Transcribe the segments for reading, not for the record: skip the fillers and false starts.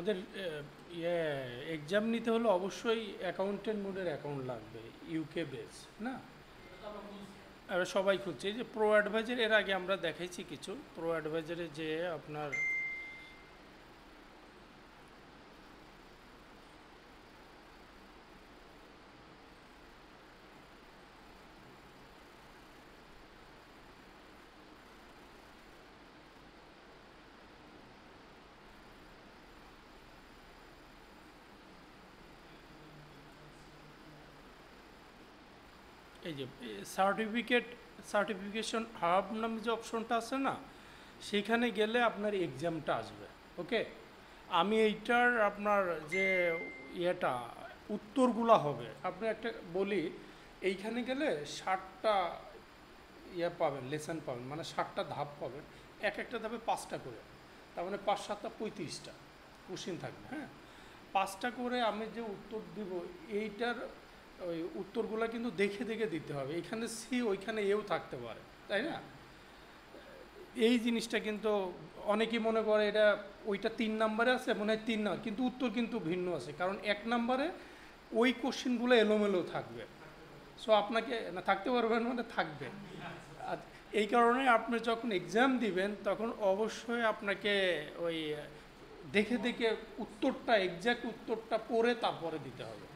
আমাদের ইয়ে এক্সাম নিতে হলে অবশ্যই অ্যাকাউন্টেন্ট মোডের অ্যাকাউন্ট লাগবে, ইউকে বেস না? আর সবাই খুঁজছে। এই যে প্রো অ্যাডভাইজার, এর আগে আমরা দেখাইছি কিছু। প্রো অ্যাডভাইজারে যে আপনার এই যে সার্টিফিকেশন হাব নামে যে অপশনটা আছে না, সেইখানে গেলে আপনার এক্সামটা আসবে। ওকে, আমি এইটার আপনার যে ইয়েটা উত্তরগুলা হবে, আপনি একটা বলি, এইখানে গেলে 60টা ইয়ে পাবেন, লেসন পাবেন, মানে 60টা ধাপ পাবেন। এক একটা ধাপে 5টা করে, তার মানে 5 7 35টা কোশ্চিন থাকবে। হ্যাঁ, 5টা করে আমি যে উত্তর দিব, এইটার ওই উত্তরগুলো কিন্তু দেখে দেখে দিতে হবে। এখানে সি, ওইখানে এও থাকতে পারে, তাই না? এই জিনিসটা কিন্তু অনেকেই মনে করে এটা ওইটা 3 নম্বরে আছে, মনে হয় 3 নম্বর, কিন্তু উত্তর কিন্তু ভিন্ন আছে, কারণ 1 নম্বরে ওই কোশ্চেনগুলো এলোমেলো থাকবে। সো আপনাকে না থাকতে পারবেন, মানে থাকবে। আর এই কারণে আপনি যখন এক্সাম দিবেন তখন অবশ্যই আপনাকে ওই দেখে দেখে উত্তরটা, এক্স্যাক্ট উত্তরটা পড়ে তারপরে দিতে হবে।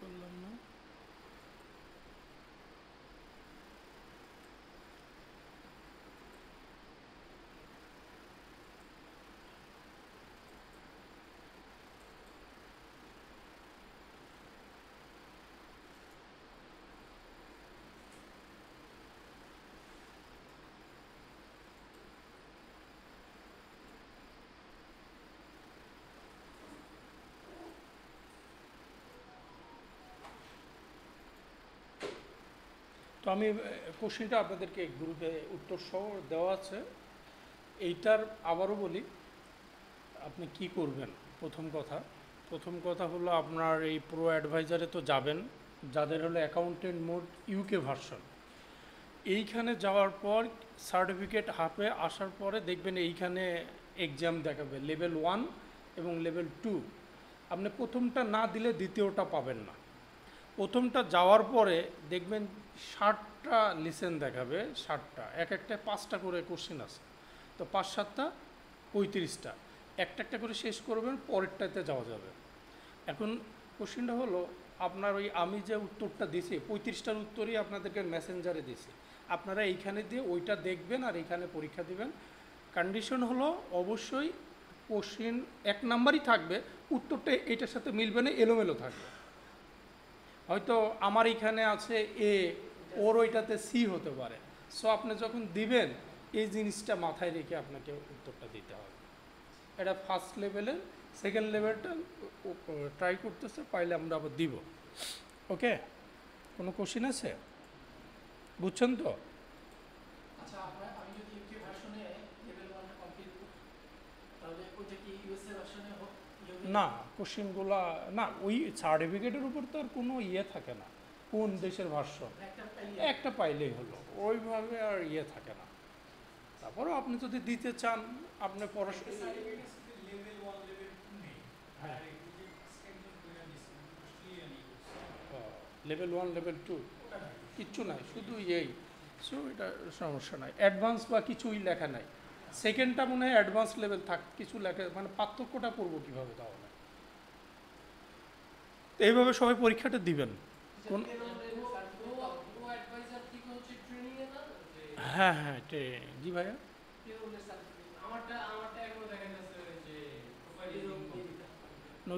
করলাম না। তো আমি কোশ্চেনটা আপনাদেরকে গ্রুপে উত্তর সহ দেওয়া আছে। এইটার আবারও বলি, আপনি কি করবেন। প্রথম কথা হলো, আপনার এই প্রো অ্যাডভাইজারে তো যাবেন, যাদের হলো অ্যাকাউন্টেন্ট মোড ইউকে ভার্সন। এইখানে যাওয়ার পর সার্টিফিকেট হাফে আসার পরে দেখবেন এইখানে এক্সাম দেখাবে লেভেল 1 এবং লেভেল 2। আপনি প্রথমটা না দিলে দ্বিতীয়টা পাবেন না। প্রথমটা যাওয়ার পরে দেখবেন 60টা লিসেন দেখাবে, 60টা, এক একটা 5টা করে কোশ্চেন আছে। তো 5 7টা 35টা, একটা একটা করে শেষ করবেন, পরেরটাতে যাওয়া যাবে। এখন কোশ্চেনটা হলো, আপনার ওই আমি যে উত্তরটা দিছি 35টার উত্তরই আপনাদেরকে মেসেঞ্জারে দিছি, আপনারা এইখানে দিয়ে ওইটা দেখবেন আর এইখানে পরীক্ষা দিবেন। কন্ডিশন হলো অবশ্যই কোশ্চিন এক নাম্বারই থাকবে, উত্তরটা এটার সাথে মিলবে না, এলোমেলো থাকবে। হয়তো আমার এখানে আছে এ, ওর ওইটাতে সি হতে পারে। সো আপনি যখন দিবেন এই জিনিসটা মাথায় রেখে আপনাকে উত্তরটা দিতে হবে। এটা ফার্স্ট লেভেলের। সেকেন্ড লেভেলটা ট্রাই করতেছে, পাইলে আমরা আবার দিব। ওকে, কোনো কোশ্চিন আছে? বুঝছেন তো? আচ্ছা আমি যদি ইউকে ভার্সনে লেভেল 1 কমপ্লিট করি তাহলে ওইটা কি ইউএসএ ভার্সনে না, কোশ্চিনগুলা না, ওই সার্টিফিকেটের উপর তো আর কোনো ইয়ে থাকে না কোন দেশের ভার্সন, একটা পাইলেই হলো, ওইভাবে আর ইয়ে থাকে না। তারপরেও আপনি যদি দিতে চান, আপনি পড়াশোনা হ্যাঁ, লেভেল 1 লেভেল 2 কিচ্ছু নাই, শুধু এই। সো এটা সমস্যা নাই, অ্যাডভান্স বা কিছুই লেখা নাই। সেকেন্ডটা মনে হয় অ্যাডভান্স লেভেল থাক, কিছু লেখা, মানে পার্থক্যটা করবো কীভাবে তাহলে? তো এইভাবে সবাই পরীক্ষাটা দিবেন। কোন হ্যাঁ হ্যাঁ, জি ভাইয়া,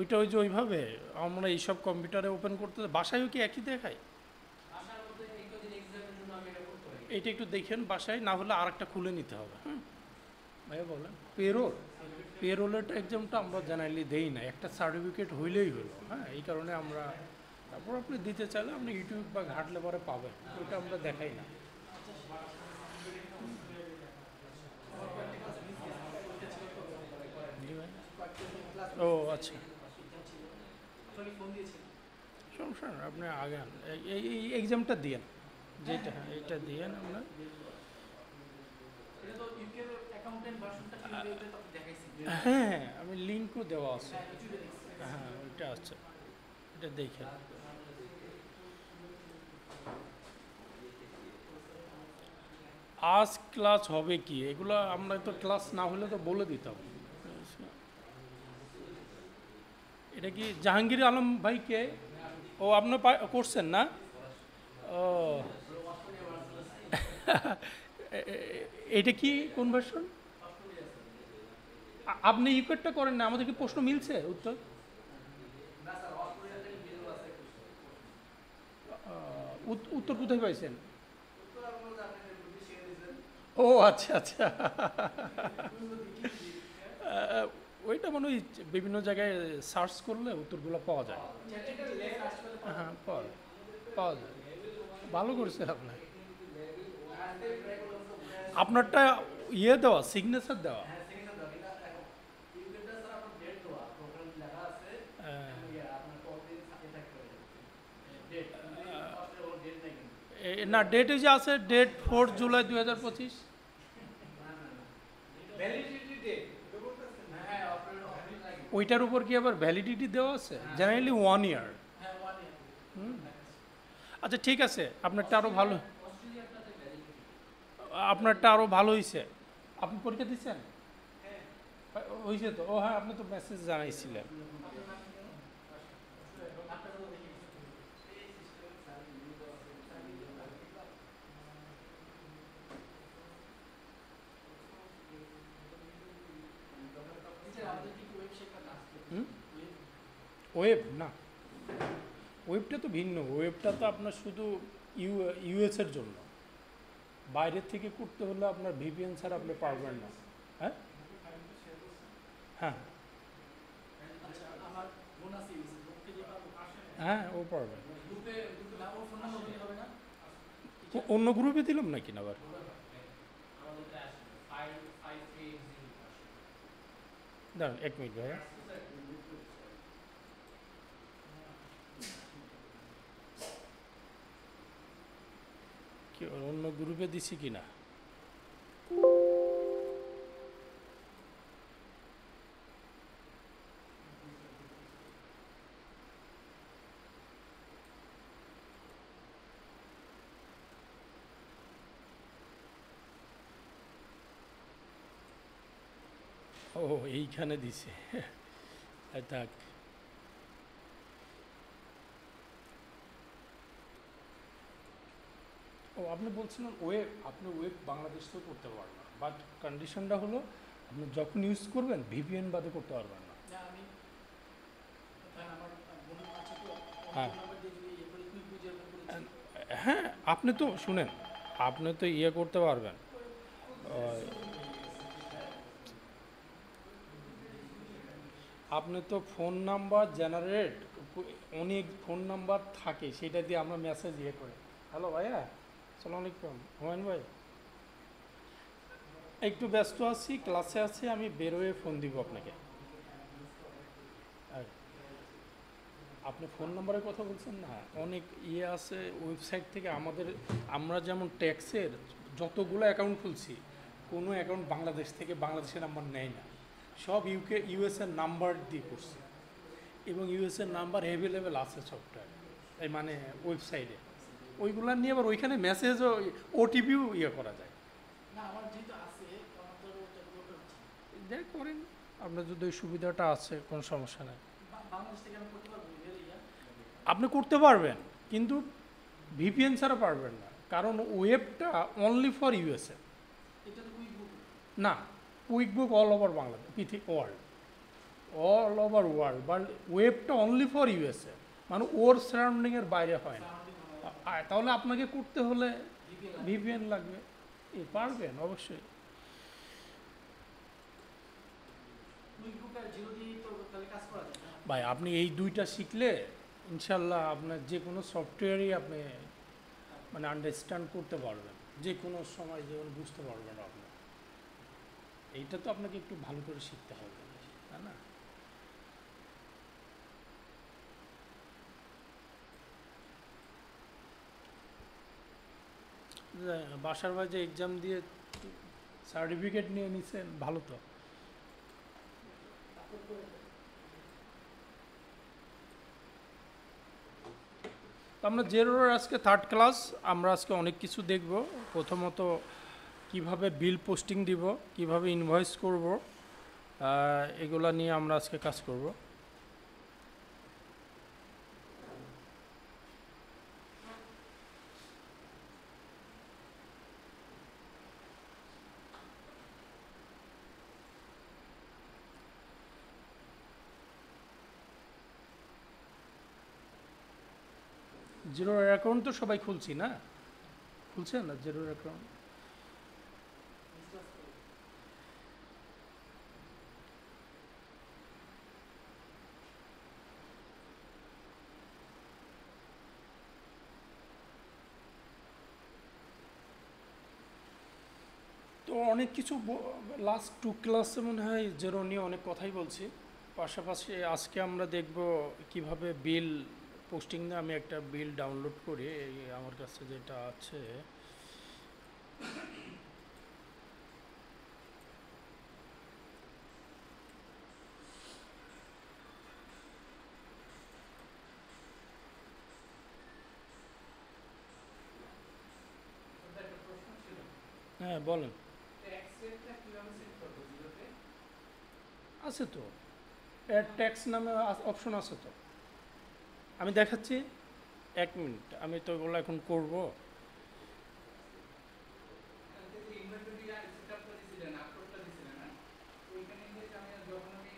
ওইটা ওই যে ওইভাবে আমরা এইসব কম্পিউটারে ওপেন করতে, বাসায়ও কি একই দেখায়? এইটা একটু দেখেন বাসায়, না হলে আরেকটা খুলে নিতে হবে। হ্যাঁ ভাইয়া বলেন। পেরোলের এক্সামটা আমরা জেনারেলি দেই না, একটা সার্টিফিকেট হইলেই হলো। হ্যাঁ, এই কারণে আমরা, তারপর আপনি দিতে চাইলে আপনি ইউটিউব বা ঘাটলে পরে পাবেন, ওইটা আমরা দেখাই না। জি ভাই, ও আচ্ছা, সমস্যা না, আপনি আগান, এই এক্সামটা দিয়েন, যেটা হ্যাঁ এটা দিয়েন আপনার। হ্যাঁ, আমি লিঙ্কও দেওয়া আছে, হ্যাঁ ওইটা আছে, এটা দেখেন। আজ ক্লাস হবে কি, এগুলো আমরা তো ক্লাস না হলে তো বলে দিতাম। এটা কি জাহাঙ্গীর আলম ভাইকে? ও আপনি করছেন না? ও এটা কি কোন ভার্সন? আপনি ইউকেটটা করেন না, আমাদের কি প্রশ্ন মিলছে উত্তর? উত্তর কোথায় পাইছেন? ও আচ্ছা আচ্ছা, ওইটা মনে হয় বিভিন্ন জায়গায় সার্চ করলে উত্তরগুলো পাওয়া যায়। হ্যাঁ পাওয়া যায়, ভালো করছে আপনার। আপনারটা ইয়ে দেওয়া, সিগনেচার দেওয়া। না, ডেট যে আছে, ডেট 4 জুলাই 2025। ওইটার উপর কি আবার ভ্যালিডিটি দেওয়া আছে? জেনারেলি 1 ইয়ার। আচ্ছা ঠিক আছে, আপনারটা আরও ভালো, আপনারটা আরও ভালো হয়েছে। আপনি পরীক্ষা দিচ্ছেন? হয়েছে তো? ও হ্যাঁ, আপনি তো মেসেজ জানাইছিলেন। ওয়েব না, ওয়েবটা তো ভিন্ন, ওয়েবটা তো আপনার শুধু ইউএসের জন্য, বাইরের থেকে করতে হলে আপনার ভিপিএন ছাড়া আপনি পারবেন না। হ্যাঁ হ্যাঁ হ্যাঁ, ও পারবে। অন্য গ্রুপে দিলাম নাকি না আবার? দাঁড়ান 1 মিনিট ভাইয়া, কি অন্য গ্রুপে দিছি কি না? ও এইখানে দিছে, থাক। ও আপনি বলছিলেন ওয়েব, আপনি ওয়েব বাংলাদেশ থেকে করতে পারবেন, বাট কন্ডিশনটা হলো আপনি যখন ইউজ করবেন ভিপিএন বাদে করতে পারবেন না। না আমি কারণ আমার বন্ধু আছে তো হ্যাঁ নাম্বার দিয়ে যদি ইয়ে করে কুইক বুঝে করেছি। হ্যাঁ, আপনি তো শুনেন, আপনি তো ইয়ে করতে পারবেন, আপনি তো ফোন নাম্বার জেনারেট, অনেক ফোন নাম্বার থাকে, সেটা দিয়ে আমরা মেসেজ ইয়ে করি। হ্যালো ভাইয়া, আসসালামু আলাইকুম হুমায়ুন ভাই, একটু ব্যস্ত আছি, ক্লাসে আছি, আমি বেরোয় ফোন দিব আপনাকে। আর আপনি ফোন নাম্বারের কথা বলছেন না, অনেক ইয়ে আছে ওয়েবসাইট থেকে আমাদের, আমরা যেমন ট্যাক্সের যতগুলো অ্যাকাউন্ট খুলছি, কোনো অ্যাকাউন্ট বাংলাদেশ থেকে বাংলাদেশের নাম্বার নেয় না, সব ইউএসএর নাম্বার দিয়ে করছি, এবং ইউএসএর নাম্বার অ্যাভেলেবেল আছে সফটওয়্যার, এই মানে ওয়েবসাইটে, ওইগুলো নিয়ে আবার ওইখানে মেসেজও ওটিপিও ইয়ে করা যায়। না আমার যেহেতু আছে আমার তো ওটা দরকার হচ্ছে না। যাই করেন, আপনার যদি ওই সুবিধাটা আছে কোনো সমস্যা নেই, বাংলাদেশ থেকে আমি করতে পারবো ইয়া। আপনি করতে পারবেন, কিন্তু ভিপিএন ছাড়া পারবেন না, কারণ ওয়েবটা অনলি ফর ইউএসএ। এটা তো কুইক বুক। না, quick book all over Bangladesh, পৃথিবী world, all over world, but ওয়েবটা অনলি ফর ইউএসএ, মানে ওর সারাউন্ডিংয়ের বাইরে হয় না। তাহলে আপনাকে করতে হলে ভিপিএন লাগবে, পারবেন অবশ্যই। কুইক বুক আর জিরো দিয়ে তো তাহলে কাজ করা যায় না। ভাই আপনি এই দুইটা শিখলে ইনশাল্লাহ আপনার যে কোনো সফটওয়্যারই আপনি মানে আন্ডারস্ট্যান্ড করতে পারবেন, যে কোনো সময় যে কোনো বুঝতে পারবেন আপনি। এইটা তো আপনাকে একটু ভালো করে শিখতে হবে, তাই না? বাসার ভাই যে এক্সাম দিয়ে সার্টিফিকেট নিয়ে নিছেন, ভালো তো। তো আমরা জেরোর আজকে থার্ড ক্লাস, আমরা আজকে অনেক কিছু দেখব। প্রথমত কিভাবে বিল পোস্টিং দিব, কিভাবে ইনভয়েস করব, এগুলা নিয়ে আমরা আজকে কাজ করব। জিরোর অ্যাকাউন্ট তো সবাই খুলছি না, খুলছেন না জিরোর অ্যাকাউন্ট? তো অনেক কিছু লাস্ট টু ক্লাসে মনে হয় জেরো নিয়ে অনেক কথাই বলছি। পাশাপাশি আজকে আমরা দেখব কিভাবে বিল পোস্টিং নিয়ে, আমি একটা বিল ডাউনলোড করি, এই আমার কাছে যেটা আছে। ওটা একটা প্রশ্ন ছিল। হ্যাঁ বলেন। ট্যাক্স রেটটা কিভাবে সেট করব জিরোতে? আছে তো, অ্যাড ট্যাক্স নামে অপশন আছে তো, আমি দেখাচ্ছি, 1 মিনিট, আমি তো ওগুলো এখন করব। ইনভেন্টরি সেটআপ করে দিছিলেন, আপলোডটা দিছিলেন না? ওইখানে গিয়ে আমি যখন আমি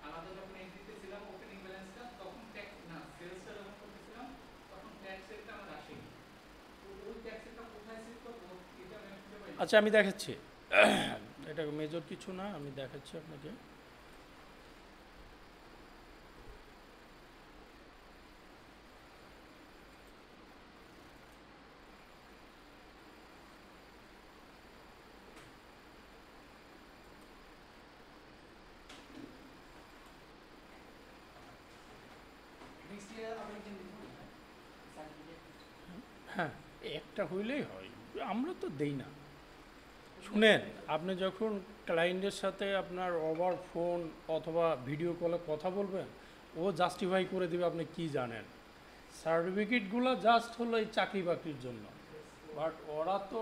আলাদা যখন এন্ট্রি দিতেছিলাম ওপেনিং ব্যালেন্সটা তখন ট্যাক্স না সেলসটা যখন করতেছিলাম তখন ট্যাক্স রেটটা আমার আসেনি। তো ওই ট্যাক্স রেটটা কোথায় সেট করব এটা আমি খুঁজে পাই না। আচ্ছা আমি দেখাচ্ছি, এটা মেজর কিছু না, আমি দেখাচ্ছি আপনাকে। নেক্সট ইয়ার আমি একদিন দিব সার্টিফিকেট। হ্যাঁ, একটা হইলেই হয়, আমরা তো দেই না। শুনেন, আপনি যখন ক্লায়েন্টের সাথে আপনার ওভার ফোন অথবা ভিডিও কলে কথা বলবেন, ও জাস্টিফাই করে দেবে আপনি কি জানেন। সার্টিফিকেটগুলো জাস্ট হলো এই চাকরি বাকরির জন্য, বাট ওরা তো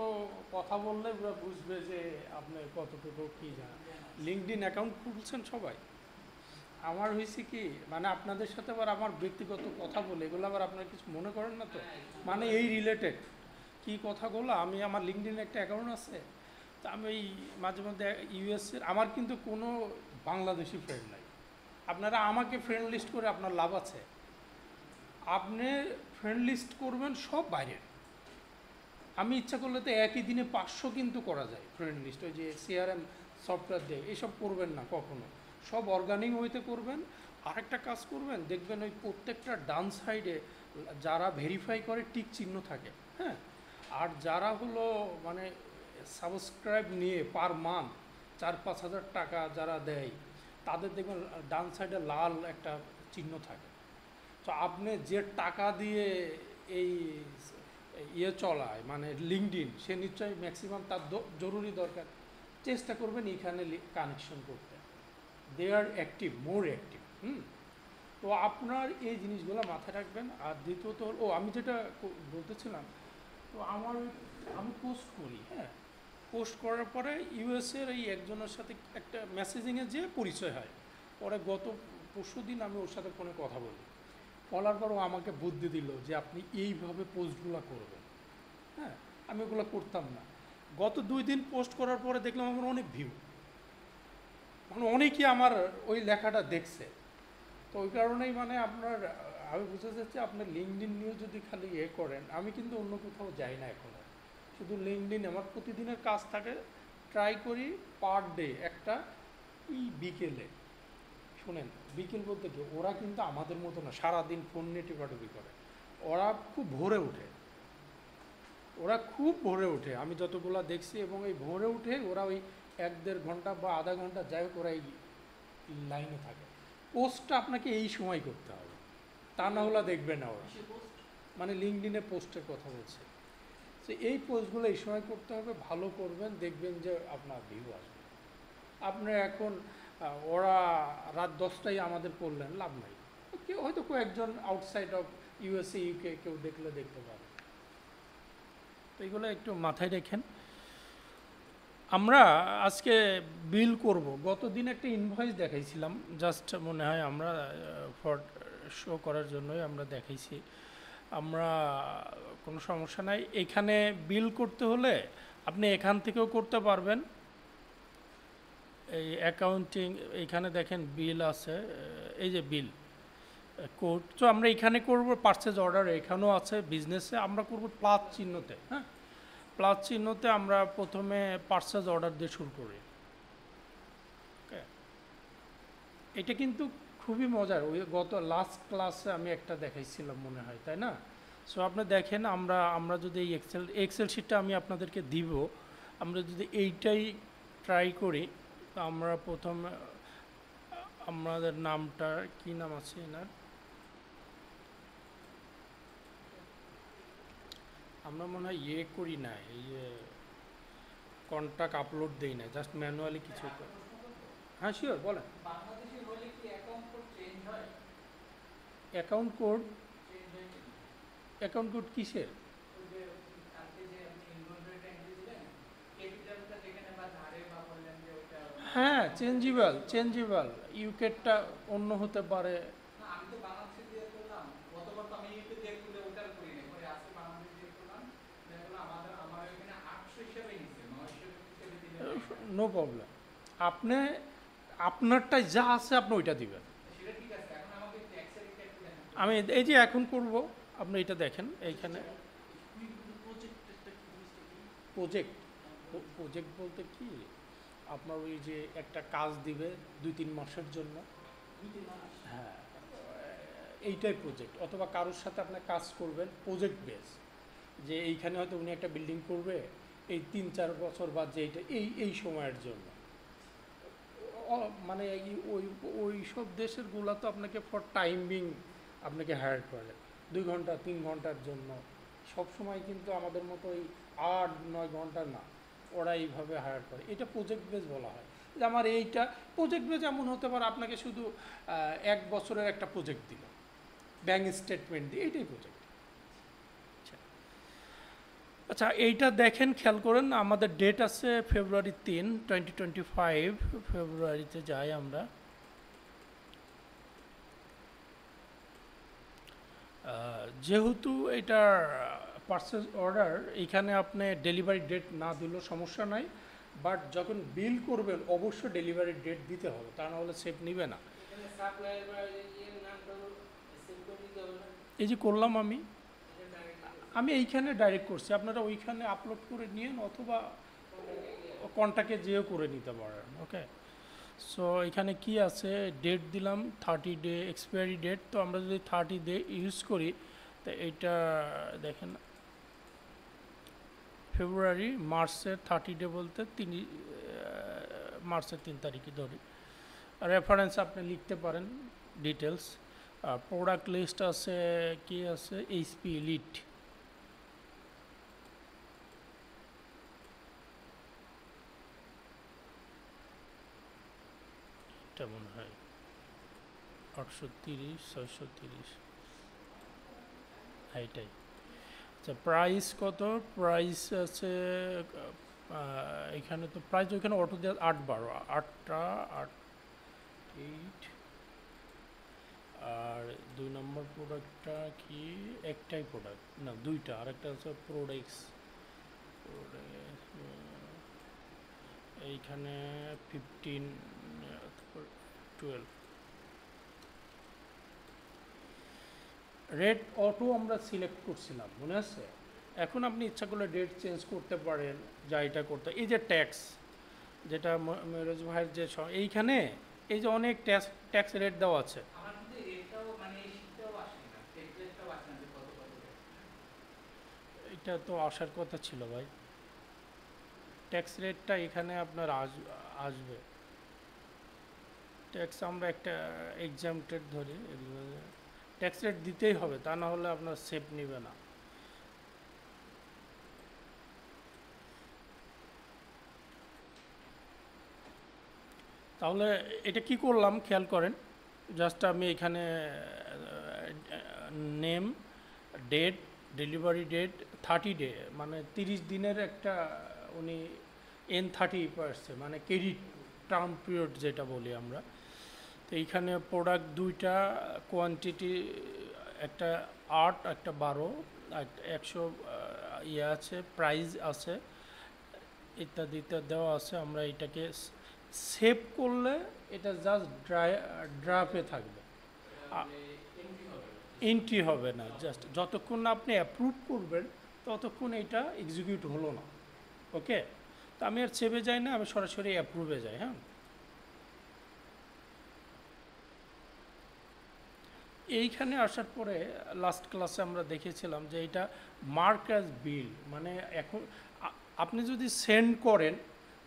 কথা বললে ওরা বুঝবে যে আপনি কতটুকু কী জানেন। লিঙ্কডইন অ্যাকাউন্ট খুলছেন সবাই, আমার হয়েছে কি মানে আপনাদের সাথে আবার আমার ব্যক্তিগত কথা বলে এগুলো আবার আপনারা কিছু মনে করেন না তো, মানে এই রিলেটেড কী কথাগুলো, আমি আমার লিঙ্কডইন একটা অ্যাকাউন্ট আছে, তো তা আমি এই মাঝে মধ্যে ইউএসের আমার কিন্তু কোনো বাংলাদেশি ফ্রেন্ড নাই। আপনারা আমাকে ফ্রেন্ড লিস্ট করে আপনার লাভ আছে? আপনি ফ্রেন্ড লিস্ট করবেন সব বাইরের। আমি ইচ্ছা করলে তো একই দিনে 500 কিন্তু করা যায় ফ্রেন্ড লিস্ট, ওই যে সিআরএম সফটওয়্যার দিয়ে। এইসব করবেন না কখনো, সব অর্গানিক হইতে করবেন। আরেকটা কাজ করবেন, দেখবেন ওই প্রত্যেকটা ডান সাইডে যারা ভেরিফাই করে টিক চিহ্ন থাকে, হ্যাঁ। আর যারা হলো মানে সাবস্ক্রাইব নিয়ে পার মান্থ 4-5 হাজার টাকা যারা দেয়, তাদের দেখবেন ডান সাইডে লাল একটা চিহ্ন থাকে। তো আপনি যে টাকা দিয়ে এই চলায় মানে লিঙ্কডইন, সে নিশ্চয়ই ম্যাক্সিমাম তার জরুরি দরকার, চেষ্টা করবেন এখানে কানেকশন করতে। দে আর অ্যাক্টিভ, মোর অ্যাক্টিভ। তো আপনার এই জিনিসগুলো মাথায় রাখবেন। আর দ্বিতীয়ত হল, আমি যেটা বলতেছিলাম, তো আমি পোস্ট করি, হ্যাঁ। পোস্ট করার পরে ইউএসের এই একজনের সাথে একটা মেসেজিংয়ে যে পরিচয় হয়, পরে গত পরশুদিন আমি ওর সাথে ফোনে কথা বলি, বলার পর ও আমাকে বুদ্ধি দিল যে আপনি এইভাবে পোস্টগুলো করবেন, হ্যাঁ। আমি ওগুলো করতাম না। গত 2 দিন পোস্ট করার পরে দেখলাম আমার অনেক ভিউ, মানে অনেকেই আমার ওই লেখাটা দেখছে। তো ওই কারণেই মানে আপনার আমি বুঝতে চাচ্ছি, আপনার লিঙ্কডইন নিয়ে যদি খালি করেন, আমি কিন্তু অন্য কোথাও যাই না এখন, শুধু লিঙ্কডইন। আমার প্রতিদিনের কাজ থাকে, ট্রাই করি পার ডে একটা বিকেলে। শুনেন, বিকেল বলতে কি, ওরা কিন্তু আমাদের মতো না সারাদিন ফোন নিয়ে টিপাটিপি করে। ওরা খুব ভোরে ওঠে, আমি যতগুলো দেখছি। এবং এই ভোরে উঠে ওরা ওই 1-1.5 ঘন্টা বা আধা ঘন্টা যাই হোক ওরা এই লাইনে থাকে। পোস্টটা আপনাকে এই সময় করতে হবে, তা না হলে দেখবে না ওরা। মানে লিঙ্কডইনে পোস্টের কথা বলছে। তো এই পোস্টগুলো এই সময় করতে হবে, ভালো করবেন, দেখবেন যে আপনার ভিউ আসবে। আপনি এখন ওরা রাত 10টায় আমাদের পড়লেন, লাভ নাই। কেউ হয়তো কয়েকজন আউটসাইড অফ ইউএসএ ইউকে কেউ দেখলে দেখতে পারে। তো এইগুলো একটু মাথায় রেখেন। আমরা আজকে বিল করব। গত দিন একটা ইনভয়েস দেখাইছিলাম, জাস্ট মনে হয় আমরা ফর শো করার জন্যই আমরা দেখাইছি। আমরা কোনো সমস্যা নাই। এখানে বিল করতে হলে আপনি এখান থেকেও করতে পারবেন। এই অ্যাকাউন্টিং, এইখানে দেখেন বিল আছে, এই যে বিল কোড। তো আমরা এখানে করব, পারচেজ অর্ডার এখানেও আছে, বিজনেসে আমরা করব প্লাস চিহ্নতে, হ্যাঁ। প্লাস চিহ্নতে আমরা প্রথমে পারচেজ অর্ডার দিয়ে শুরু করি। ওকে, এটা কিন্তু খুবই মজার। ওই গত লাস্ট ক্লাসে আমি একটা দেখাইছিলাম মনে হয়, তাই না? সো আপনি দেখেন, আমরা যদি এই এক্সেল শিটটা আমি আপনাদেরকে দিব, আমরা যদি এইটাই ট্রাই করি, তো আমরা প্রথমে আমাদের নামটা কি নাম আছে এনার, আমরা মনে হয় করি না, এই যে কন্ট্যাক্ট আপলোড দেই না, জাস্ট ম্যানুয়ালি কিছু। হ্যাঁ শিওর, বলেন। বাংলাদেশি হলে কি অ্যাকাউন্ট কোড চেঞ্জ হয়? Account code? চেঞ্জ হয় কি? অ্যাকাউন্ট কোড কিসের? ওই যে কালকে যে আপনি ইনভেন্টরিটা এন্ট্রি দিলেন, ক্যাপিটালটা যেখানে বা ধারে বা বললেন যে ওটা। হ্যাঁ, চেঞ্জেবল। ইউকেটটা অন্য হতে পারে। না, আমি তো বাংলাদেশে দিয়ে করলাম। গতবার তো আমি ইউকে দিয়ে করলে ওটার করি না, পরে আজকে বাংলাদেশ দিয়ে করলাম। দেখলাম আমার এখানে 800 হিসাবে নিচ্ছে, 900 হিসাবে দিলে নো প্রবলেম। আপনি আপনারটাই যা আছে আপনি ওইটা দিবেন। সেটা ঠিক আছে। এখন আমাকে ট্যাক্সের একটা একটু দেখান। আমি এই যে এখন করব, আপনি এটা দেখেন এইখানে প্রজেক্ট বলতে কি, আপনার ওই যে একটা কাজ দিবে 2-3 মাসের জন্য, হ্যাঁ, এইটাই প্রজেক্ট। অথবা কারোর সাথে আপনি কাজ করবেন প্রজেক্ট বেস, যে এইখানে হয়তো উনি একটা বিল্ডিং করবে এই 3-4 বছর বা যে এই সময়ের জন্য। মানে ওই সব দেশের গুলা তো আপনাকে ফর টাইমিং আপনাকে হায়ার করে 2 ঘন্টা 3 ঘন্টার জন্য। সব সময় কিন্তু আমাদের মতো ওই 8-9 ঘন্টা না, ওরা এইভাবে হায়ার করে। এটা প্রজেক্ট বেস বলা হয়। যে আমার এইটা প্রজেক্ট বেস এমন হতে পারে, আপনাকে শুধু 1 বছরের একটা প্রজেক্ট দিল, ব্যাঙ্ক স্টেটমেন্ট দিয়ে, এইটাই প্রজেক্ট। আচ্ছা, এইটা দেখেন, খেয়াল করেন, আমাদের ডেট আছে ফেব্রুয়ারি 3, 2025। ফেব্রুয়ারিতে যাই আমরা। যেহেতু এটার পারচেজ অর্ডার, এখানে আপনি ডেলিভারি ডেট না দিলেও সমস্যা নাই, বাট যখন বিল করবেন অবশ্যই ডেলিভারি ডেট দিতে হবে, তা না হলে সেভ নিবে না। এখানে সাপ্লায়ার বা এর নামটা সেভ করে দিতে হবে না? এই যে করলাম আমি, এটা ডাইরেক্ট আমি এইখানে ডাইরেক্ট করছি, আপনারা ওইখানে আপলোড করে নিন অথবা কন্ট্যাক্টে যেও করে নিতে পারেন। ওকে, সো এখানে কি আছে, ডেট দিলাম 30 ডে এক্সপায়ারি ডেট। তো আমরা যদি 30 ডে ইউজ করি, তো এইটা দেখেন ফেব্রুয়ারি মার্চের 30 ডে বলতে মার্চের 3 তারিখই ধরি। রেফারেন্স আপনি লিখতে পারেন, ডিটেলস। প্রোডাক্ট লিস্ট আছে, কি আছে, এইচপি এলিট। এটা মনে হয় 830 630, এইটাই। আচ্ছা, প্রাইস কত? প্রাইস আছে এখানে তো প্রাইস ওইখানে অটো দেওয়া 8-12, 8টা 8 8। আর 2 নম্বর প্রোডাক্টটা কি, একটাই প্রোডাক্ট না, দুইটা, আরেকটা হচ্ছে প্রোডাক্টস। এইখানে 15 12। রেট অটো আমরা সিলেক্ট করছিলাম, মনে আছে? এখন আপনি ইচ্ছা করলে ডেট চেঞ্জ করতে পারেন, যা এটা করতে। এই যে ট্যাক্স, যেটা মেরজ ভাইয়ের যে এইখানে এই যে অনেক ট্যাক্স রেট দেওয়া আছে। আমার কিন্তু এটাও মানে এই শীটটাও আসে না, টেমপ্লেটটাও আসে না যে কত কত rate। এটা তো আসার কথা ছিল ভাই, ট্যাক্স রেটটা এখানে আপনার আসবে। ট্যাক্স আমরা একটা এক্সামটেড ধরি, ট্যাক্স রেট দিতেই হবে, তা না হলে আপনার সেভ নেবে না। তাহলে এটা কি করলাম খেয়াল করেন, জাস্ট আমি এখানে name, date, delivery date 30 day, মানে 30 দিনের একটা উনি N30 পারছে, মানে ক্রেডিট টার্ম পিরিয়ড যেটা বলি আমরা। তো এইখানে প্রোডাক্ট দুইটা, কোয়ান্টিটি একটা 8 একটা 12, 100 ইয়ে আছে, প্রাইস আছে, ইত্যাদি ইত্যাদি দেওয়া আছে। আমরা এটাকে সেভ করলে এটা জাস্ট ড্রাফে থাকবে, এন্ট্রি হবে না। জাস্ট যতক্ষণ না আপনি অ্যাপ্রুভ করবেন ততক্ষণ এটা এক্সিকিউট হলো না। ওকে, তো আমি আর সেভে যাই না, আমি সরাসরি অ্যাপ্রুভে যাই। হ্যাঁ, এইখানে আসার পরে লাস্ট ক্লাসে আমরা দেখেছিলাম যে এটা মার্ক অ্যাজ বিল, মানে এখন আপনি যদি সেন্ড করেন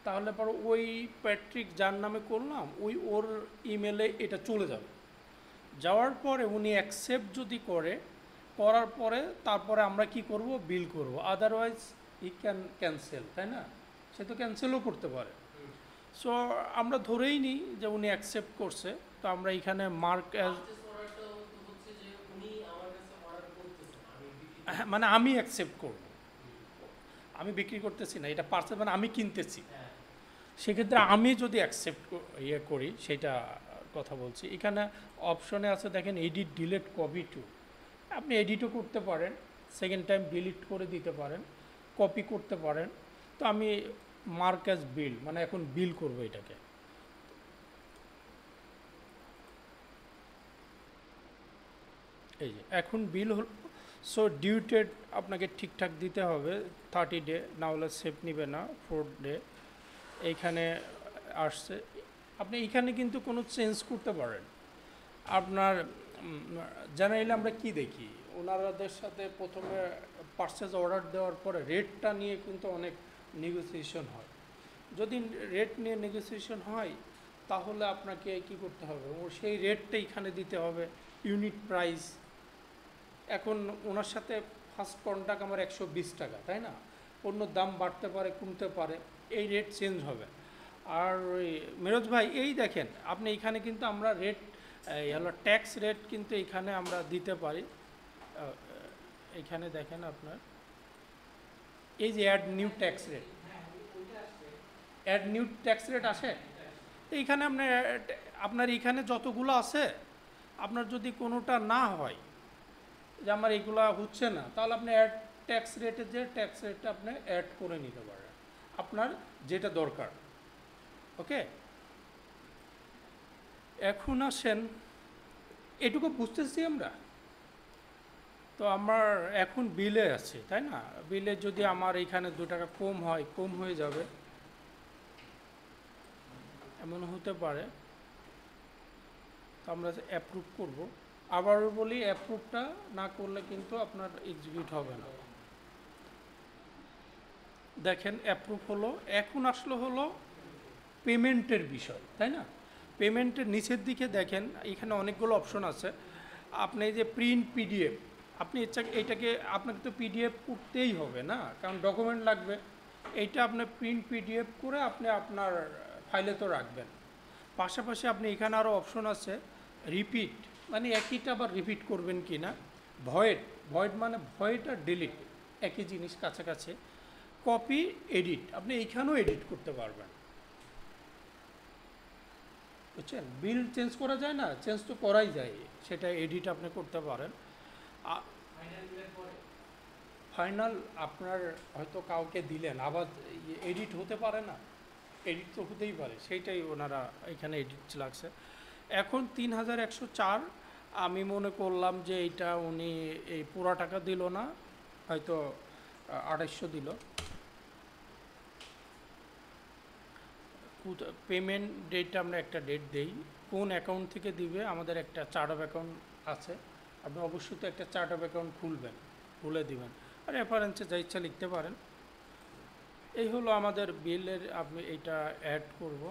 তাহলে পর ওই প্যাট্রিক যার নামে করলাম ওর ইমেলে এটা চলে যাবে। যাওয়ার পরে উনি অ্যাকসেপ্ট যদি করার পরে তারপরে আমরা কি করব, বিল করব। আদারওয়াইজ ই ক্যান্সেল, তাই না? সে তো ক্যান্সেলও করতে পারে। সো আমরা ধরেই নিই যে উনি অ্যাকসেপ্ট করছে, তো আমরা এখানে মার্ক অ্যাজ, মানে আমি অ্যাকসেপ্ট করব, আমি বিক্রি করতেছি না, এটা পার্সেল মানে আমি কিনতেছি। সেক্ষেত্রে আমি যদি অ্যাকসেপ্ট করি সেটা কথা বলছি। এখানে অপশনে আছে দেখেন এডিট ডিলিট কপি টু, আপনি এডিটও করতে পারেন, সেকেন্ড টাইম ডিলিট করে দিতে পারেন, কপি করতে পারেন। তো আমি মার্ক অ্যাজ বিল, মানে এখন বিল করব এটাকে। এই যে এখন বিল হল। সো ডিউ ডেট আপনাকে ঠিকঠাক দিতে হবে 30 ডে, না হলে সেভ নিবে না 4 ডে। এইখানে আসছে, আপনি এইখানে কিন্তু কোনো চেঞ্জ করতে পারেন। আপনার জেনারেলি আমরা কি দেখি, ওনারাদের সাথে প্রথমে পারচেজ অর্ডার দেওয়ার পরে রেটটা নিয়ে কিন্তু অনেক নেগোসিয়েশন হয়। যদি রেট নিয়ে নেগোসিয়েশন হয় তাহলে আপনাকে কি করতে হবে, ও সেই রেটটা এখানে দিতে হবে, ইউনিট প্রাইস। এখন ওনার সাথে ফার্স্ট কন্ট্যাক্ট আমার 120 টাকা, তাই না? পণ্যর দাম বাড়তে পারে, কমতে পারে, এই রেট চেঞ্জ হবে। আর ওই মেরজ ভাই এই দেখেন আপনি এখানে কিন্তু আমরা রেট হলো ট্যাক্স রেট কিন্তু এখানে আমরা দিতে পারি। এখানে দেখেন আপনার এই যে add new tax rate, add new tax rate আসে। তো এইখানে আপনার এখানে যতগুলো আছে, আপনার যদি কোনোটা না হয় যে আমার এগুলো হচ্ছে না, তাহলে আপনি অ্যাড ট্যাক্স রেটে যে ট্যাক্স রেটটা আপনি অ্যাড করে নিতে পারেন। আপনার যেটা দরকার। ওকে, এখন আসেন, এটুকু বুঝতেছি আমরা। তো আমার এখন বিলে আছে, তাই না? বিলে যদি আমার এখানে 2 টাকা কম হয়, কম হয়ে যাবে, এমন হতে পারে। তো আমরা অ্যাপ্রুভ করব। আবারও বলি, অ্যাপ্রুভটা না করলে কিন্তু আপনার এক্সিকিউট হবে না। দেখেন অ্যাপ্রুভ হলো। এখন আসলে হলো পেমেন্টের বিষয়, তাই না? পেমেন্টের নিচের দিকে দেখেন এখানে অনেকগুলো অপশন আছে। আপনি এই যে প্রিন্ট পিডিএফ, আপনি এটাকে আপনাকে তো পিডিএফ করতেই হবে না, কারণ ডকুমেন্ট লাগবে। এইটা আপনি প্রিন্ট পিডিএফ করে আপনি আপনার ফাইলে তো রাখবেন। পাশাপাশি আপনি এখানে আরও অপশন আছে রিপিট, মানে একইটা আবার রিপিট করবেন কি না। ভয়েড, ভয়েড মানে ভয়েড আর ডিলিট একই জিনিস, কাছাকাছি। কপি, এডিট, আপনি এইখানেও এডিট করতে পারবেন, বুঝছেন? বিল চেঞ্জ করা যায় না, চেঞ্জ তো করাই যায়, সেটা এডিট আপনি করতে পারেন। ফাইনাল আপনার হয়তো কাউকে দিলেন, আবার এডিট হতে পারে না, এডিট তো হতেই পারে, সেইটাই ওনারা এখানে এডিট লাগছে। এখন 3104, আমি মনে করলাম যে এইটা উনি এই পুরা টাকা দিল না, হয়তো 2800 দিল। পেমেন্ট ডেটটা আমরা একটা ডেট দেই, কোন অ্যাকাউন্ট থেকে দিবে, আমাদের একটা চার্ট অফ অ্যাকাউন্ট আছে, আপনি অবশ্যই তো একটা চার্ট অফ অ্যাকাউন্ট খুলবেন, খুলে দিবেন, আর রেফারেন্সে যা ইচ্ছা লিখতে পারেন। এই হলো আমাদের বিলের, আপনি এটা অ্যাড করব।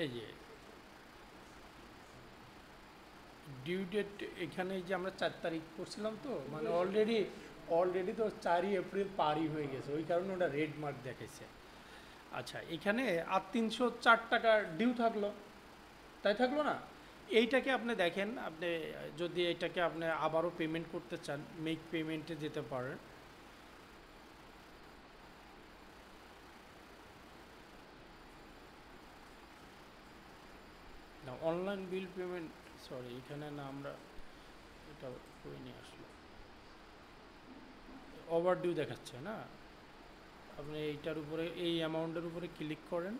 এই যে ডিউ ডেট, এখানে যে আমরা 4 তারিখ করছিলাম, তো মানে অলরেডি তো 4ই এপ্রিল পারই হয়ে গেছে, ওই কারণে ওটা রেড মার্ক দেখাইছে। আচ্ছা, এখানে আর 304 টাকা ডিউ থাকলো, তাই থাকলো না? এইটাকে আপনি দেখেন, আপনি যদি এটাকে আপনি আবারও পেমেন্ট করতে চান, মেক পেমেন্টে যেতে পারেন। না, অনলাইন বিল পেমেন্ট, সরি এখানে না, আমরা এটা করে নিয়ে আসলো, ওভার ডিউ দেখাচ্ছে না। আপনি এইটার উপরে, এই অ্যামাউন্টের উপরে ক্লিক করেন।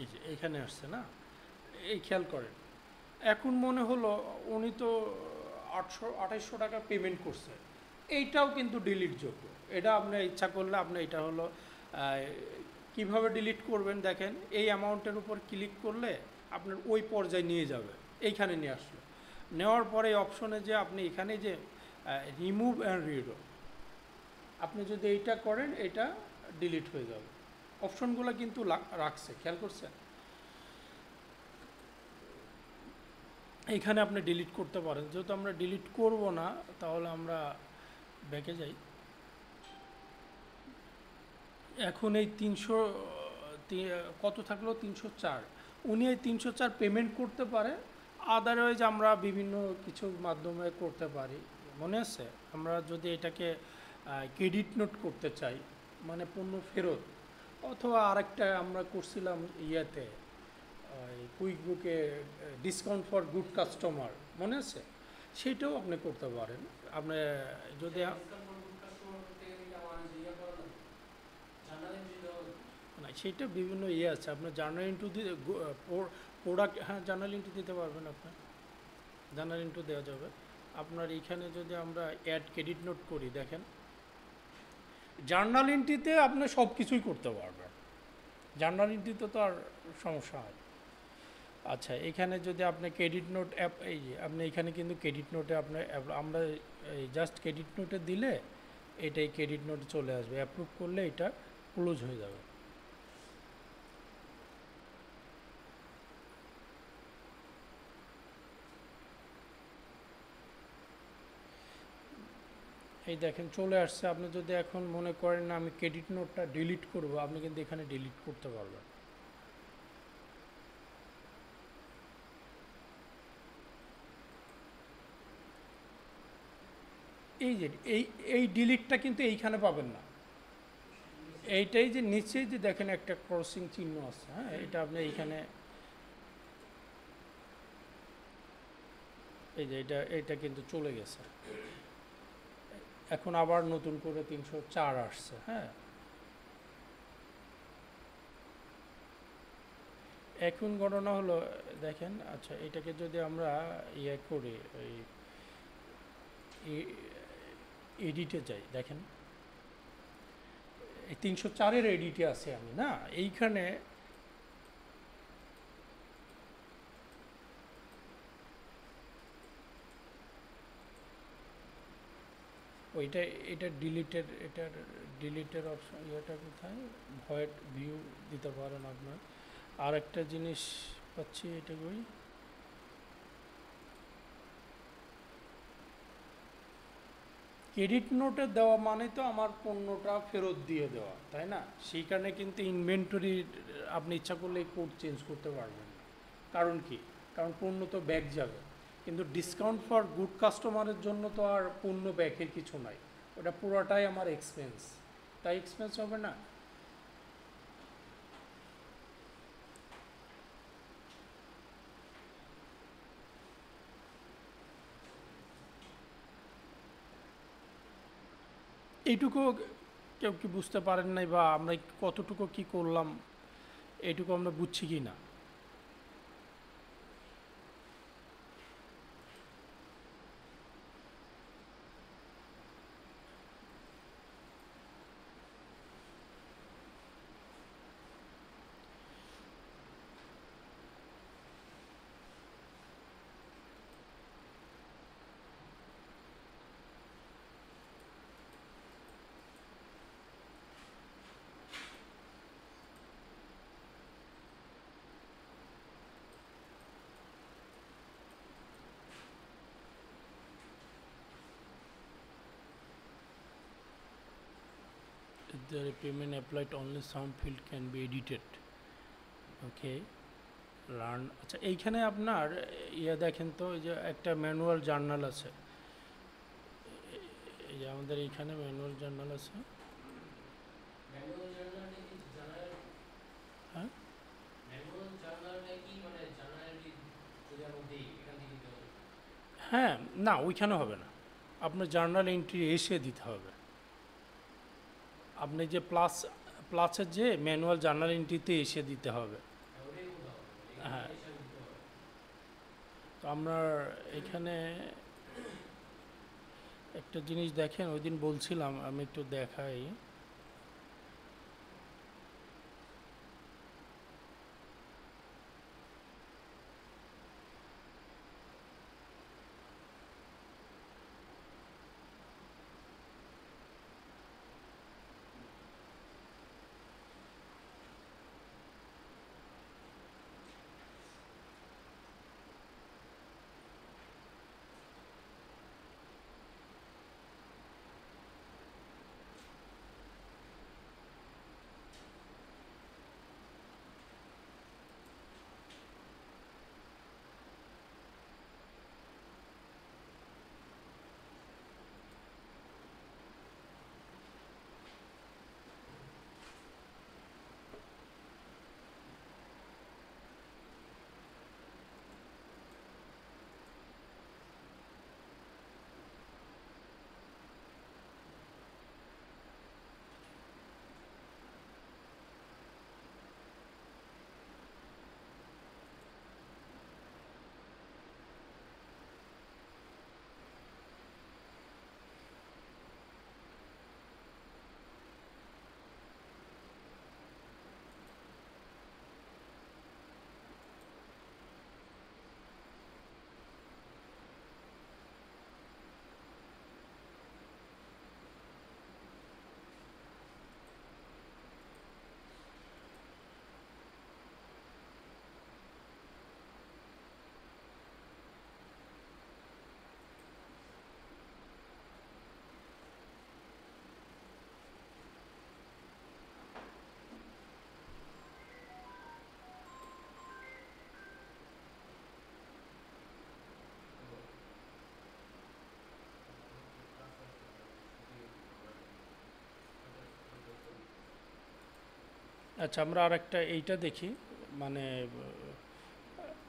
এই যে এখানে আসছে না, এই খেয়াল করেন। এখন মনে হলো উনি তো 2800 টাকা পেমেন্ট করছে, এইটাও কিন্তু ডিলিট যোগ্য। এটা আপনি ইচ্ছা করলে আপনি, এটা হলো কিভাবে ডিলিট করবেন, দেখেন এই অ্যামাউন্টের উপর ক্লিক করলে আপনার ওই পর্যায়ে নিয়ে যাবে, এইখানে নিয়ে আসলো। নেওয়ার পরে অপশনে যে আপনি এখানে যে রিমুভ অ্যান্ড রিডো, আপনি যদি এইটা করেন, এটা ডিলিট হয়ে যাবে। অপশনগুলো কিন্তু রাখছে, খেয়াল করছেন? এইখানে আপনি ডিলিট করতে পারেন। যেহেতু আমরা ডিলিট করব না, তাহলে আমরা ব্যাকে যাই। এখন এই 300 কত থাকলো, 304, উনি এই 304 পেমেন্ট করতে পারে। আদারওয়াইজ আমরা বিভিন্ন কিছুর মাধ্যমে করতে পারি, মনে আছে? আমরা যদি এটাকে ক্রেডিট নোট করতে চাই, মানে পণ্য ফেরত, অথবা আরেকটা আমরা করছিলাম ইয়েতে, কুইক বুকে, ডিসকাউন্ট ফর গুড কাস্টমার, মনে আছে? সেইটাও আপনি করতে পারেন। আপনি যদি না, সেইটা বিভিন্ন ইয়ে আছে, আপনার জার্নাল ইন্টু দিতে, প্রোডাক্ট, হ্যাঁ জার্নাল ইন্টু দিতে পারবেন, আপনার জার্নাল ইন্টু দেওয়া যাবে। আপনার এইখানে যদি আমরা অ্যাড ক্রেডিট নোট করি, দেখেন জার্নাল এন্ট্রিতে আপনি সব কিছুই করতে পারবেন, জার্নাল এন্ট্রিতে তো আর সমস্যা হয়। আচ্ছা, এখানে যদি আপনি ক্রেডিট নোট অ্যাপ, এই যে আপনি এখানে কিন্তু ক্রেডিট নোটে আপনার, আমরা এই জাস্ট ক্রেডিট নোটে দিলে এটাই ক্রেডিট নোটে চলে আসবে, অ্যাপ্রুভ করলে এটা ক্লোজ হয়ে যাবে। এই দেখেন চলে আসছে। আপনি যদি এখন মনে করেন না আমি ক্রেডিট নোটটা ডিলিট করব, আপনি কিন্তু এখানে ডিলিট করতে পারবেন। এই যে এই এই ডিলিটটা কিন্তু এইখানে পাবেন না, এইটাই যে নিচেই যে দেখেন একটা ক্রসিং চিহ্ন আছে, হ্যাঁ, এটা আপনি এইখানে, এই যে এটা কিন্তু চলে গেছে, এখন আবার নতুন করে 304 আসছে, হ্যাঁ। এখন ঘটনা হলো দেখেন, আচ্ছা এটাকে যদি আমরা ইয়ে করি, ওই এডিটে যাই, দেখেন এই 304-এর এডিটে আছে আমি, না এইখানে ওইটা, এটা ডিলিটের অপশন, ইয়েটা কোথায়, ভয়েড ভিউ দিতে পারেন আপনার। আর একটা জিনিস পাচ্ছি, এটা কই, ক্রেডিট নোটে দেওয়া মানে তো আমার পণ্যটা ফেরত দিয়ে দেওয়া, তাই না? সেই কারণে কিন্তু ইনভেন্টরি আপনি ইচ্ছা করলে কোড চেঞ্জ করতে পারবেন না। কারণ কি? কারণ পণ্য তো ব্যাক যাবে, কিন্তু ডিসকাউন্ট ফর গুড কাস্টমারের জন্য তো আর পণ্য ব্যাকের কিছু নাই, ওটা পুরোটাই আমার এক্সপেন্স, তাই এক্সপেন্স হবে না। এইটুকু কেউ কি বুঝতে পারেন নাই, বা আমরা কতটুকু কি করলাম এইটুকু আমরা বুঝছি কি না? If there is payment applied, only some field can be edited. Okay, learn, আচ্ছা এইখানে আপনার ইয়ে দেখেন তো, এই যে একটা ম্যানুয়াল জার্নাল আছে, এই যে আমাদের এইখানে ম্যানুয়াল জার্নাল আছে, ম্যানুয়াল জার্নালটা কি জার্নাল, হ্যাঁ ম্যানুয়াল জার্নালটা কি মানে জার্নালি যদি আমরা দিই এখান থেকে দিতে হবে? হ্যাঁ, না ওইখানে হবে না, আপনার জার্নাল এন্ট্রি এসে দিতে হবে। আপনি যে প্লাসের যে ম্যানুয়াল জার্নাল এন্ট্রিতে এসে দিতে হবে। ওটাই বলতে হবে, হ্যাঁ, এখানে এসে দিতে হবে। তো আপনার এখানে একটা জিনিস দেখেন, ওই দিন বলছিলাম, আমি একটু দেখাই, আচ্ছা, আমরা আর একটা এইটা দেখি, মানে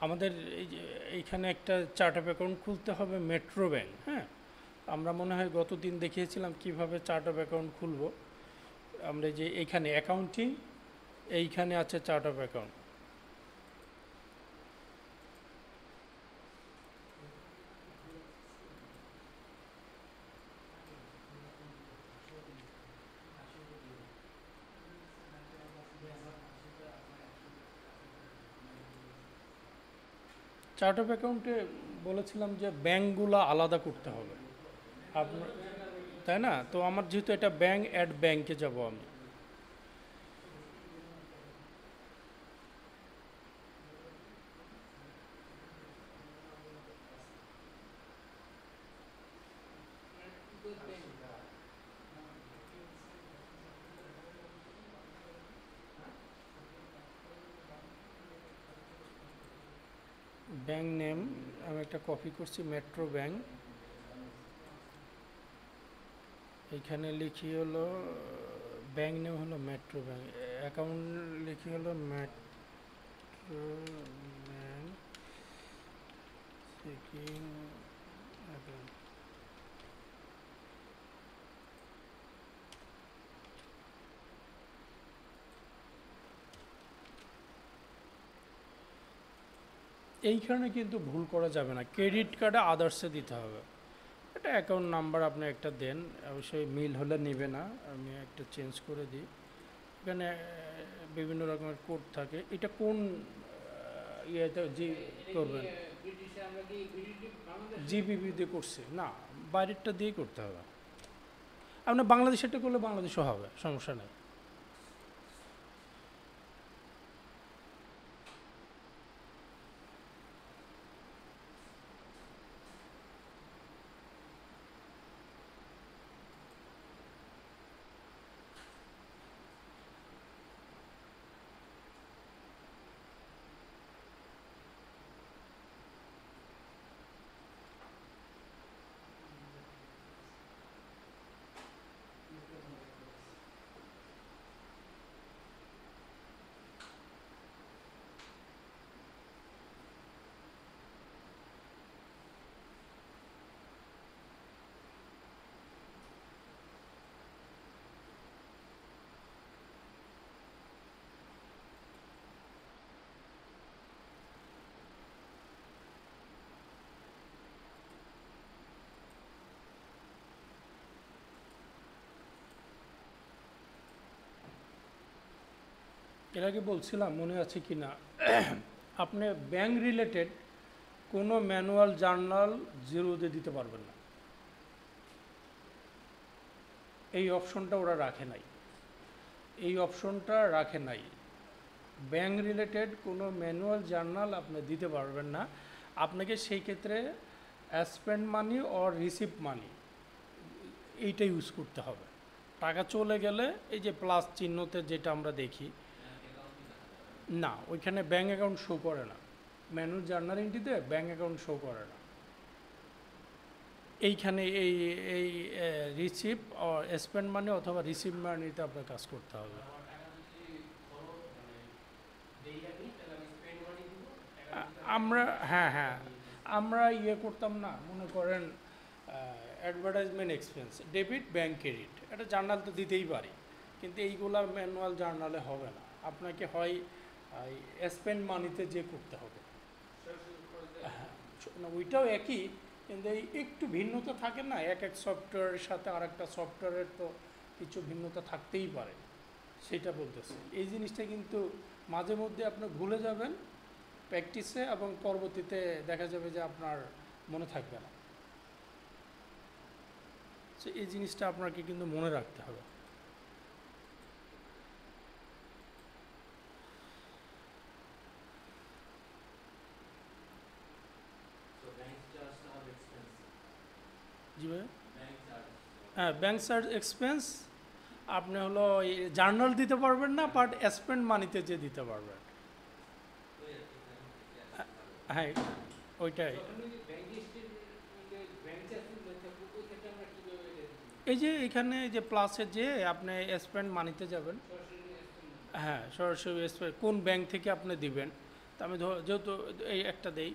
আমাদের এই যে এইখানে একটা চার্ট অফ অ্যাকাউন্ট খুলতে হবে মেট্রো ব্যাংক, হ্যাঁ। আমরা মনে হয় গত দিন দেখিয়েছিলাম কিভাবে চার্ট অফ অ্যাকাউন্ট খুলবো। আমরা যে এইখানে অ্যাকাউন্টিং, এইখানে আছে chart of account. Chart of অ্যাকাউন্টে বলেছিলাম যে ব্যাংকগুলো আলাদা করতে হবে আপনার, তাই না? তো আমার যেহেতু এটা ব্যাংক, অ্যাড ব্যাংকে যাব আমি। ব্যাংক নেম আমি একটা কপি করছি, মেট্রো ব্যাংক। এইখানে লিখি হলো ব্যাংক নেম হলো মেট্রো ব্যাংক, অ্যাকাউন্ট লিখি হলো মেট্রো ব্যাংক চেকিং অ্যাকাউন্ট। এইখানে কিন্তু ভুল করা যাবে না, ক্রেডিট কার্ডে আদার্সে দিতে হবে। এটা অ্যাকাউন্ট নাম্বার আপনি একটা দেন, অবশ্যই মিল হলে নেবে না, আমি একটা চেঞ্জ করে দিই। এখানে বিভিন্ন রকমের কোড থাকে। এটা কোন ইয়েতে জি করবেন? ব্রিটিশে আমরা কি ব্রিটিশ বাংলাদেশ জিবিবি দিয়ে করছি না, বাইরেরটা দিয়েই করতে হবে। আপনার বাংলাদেশেরটা করলে বাংলাদেশও হবে, সমস্যা নেই। এর আগে বলছিলাম, মনে আছে কি না, আপনি ব্যাংক রিলেটেড কোনো ম্যানুয়াল জার্নাল জিরোতে দিতে পারবেন না। এই অপশনটা ওরা রাখে নাই, এই অপশনটা রাখে নাই। ব্যাংক রিলেটেড কোনো ম্যানুয়াল জার্নাল আপনি দিতে পারবেন না। আপনাকে সেই ক্ষেত্রে স্পেন্ড মানি অর রিসিভ মানি এইটা ইউজ করতে হবে। টাকা চলে গেলে এই যে প্লাস চিহ্নতে যেটা আমরা দেখি, না ওইখানে ব্যাঙ্ক অ্যাকাউন্ট শো করে না, ম্যানুয়াল জার্নাল এন্ট্রিতে ব্যাঙ্ক অ্যাকাউন্ট শো করে না। এইখানে এই এই রিসিভ স্পেন্ড মানি অথবা রিসিভ মানিতে আপনার কাজ করতে হবে। আমরা হ্যাঁ হ্যাঁ আমরা ইয়ে করতাম না, মনে করেন advertisement expense, debit bank credit, এটা জার্নাল তো দিতেই পারি, কিন্তু এইগুলা ম্যানুয়াল জার্নালে হবে না। আপনাকে হয় স্পেন্ড মানিতে যে করতে হবে। হ্যাঁ, না ওইটাও একই, কিন্তু এই একটু ভিন্নতা থাকে না, এক এক সফটওয়্যারের সাথে আর একটা সফটওয়্যারের তো কিছু ভিন্নতা থাকতেই পারে, সেটা বলতেছি। এই জিনিসটা কিন্তু মাঝে মধ্যে আপনি ভুলে যাবেন প্র্যাকটিসে, এবং পরবর্তীতে দেখা যাবে যে আপনার মনে থাকবে না। তো এই জিনিসটা আপনাকে কিন্তু মনে রাখতে হবে। জি ভাই, হ্যাঁ ব্যাংক চার্জ এক্সপেন্স আপনি হলো জার্নাল দিতে পারবেন না, বাট স্পেন্ড মানিতে যে দিতে পারবেন। হ্যাঁ ওইটাই। এই যে এখানে যে প্লাসে যে আপনি স্পেন্ড মানিতে যাবেন, হ্যাঁ সরাসরি কোন ব্যাংক থেকে আপনি দিবেন, তা আমি যেহেতু এই একটা দেই,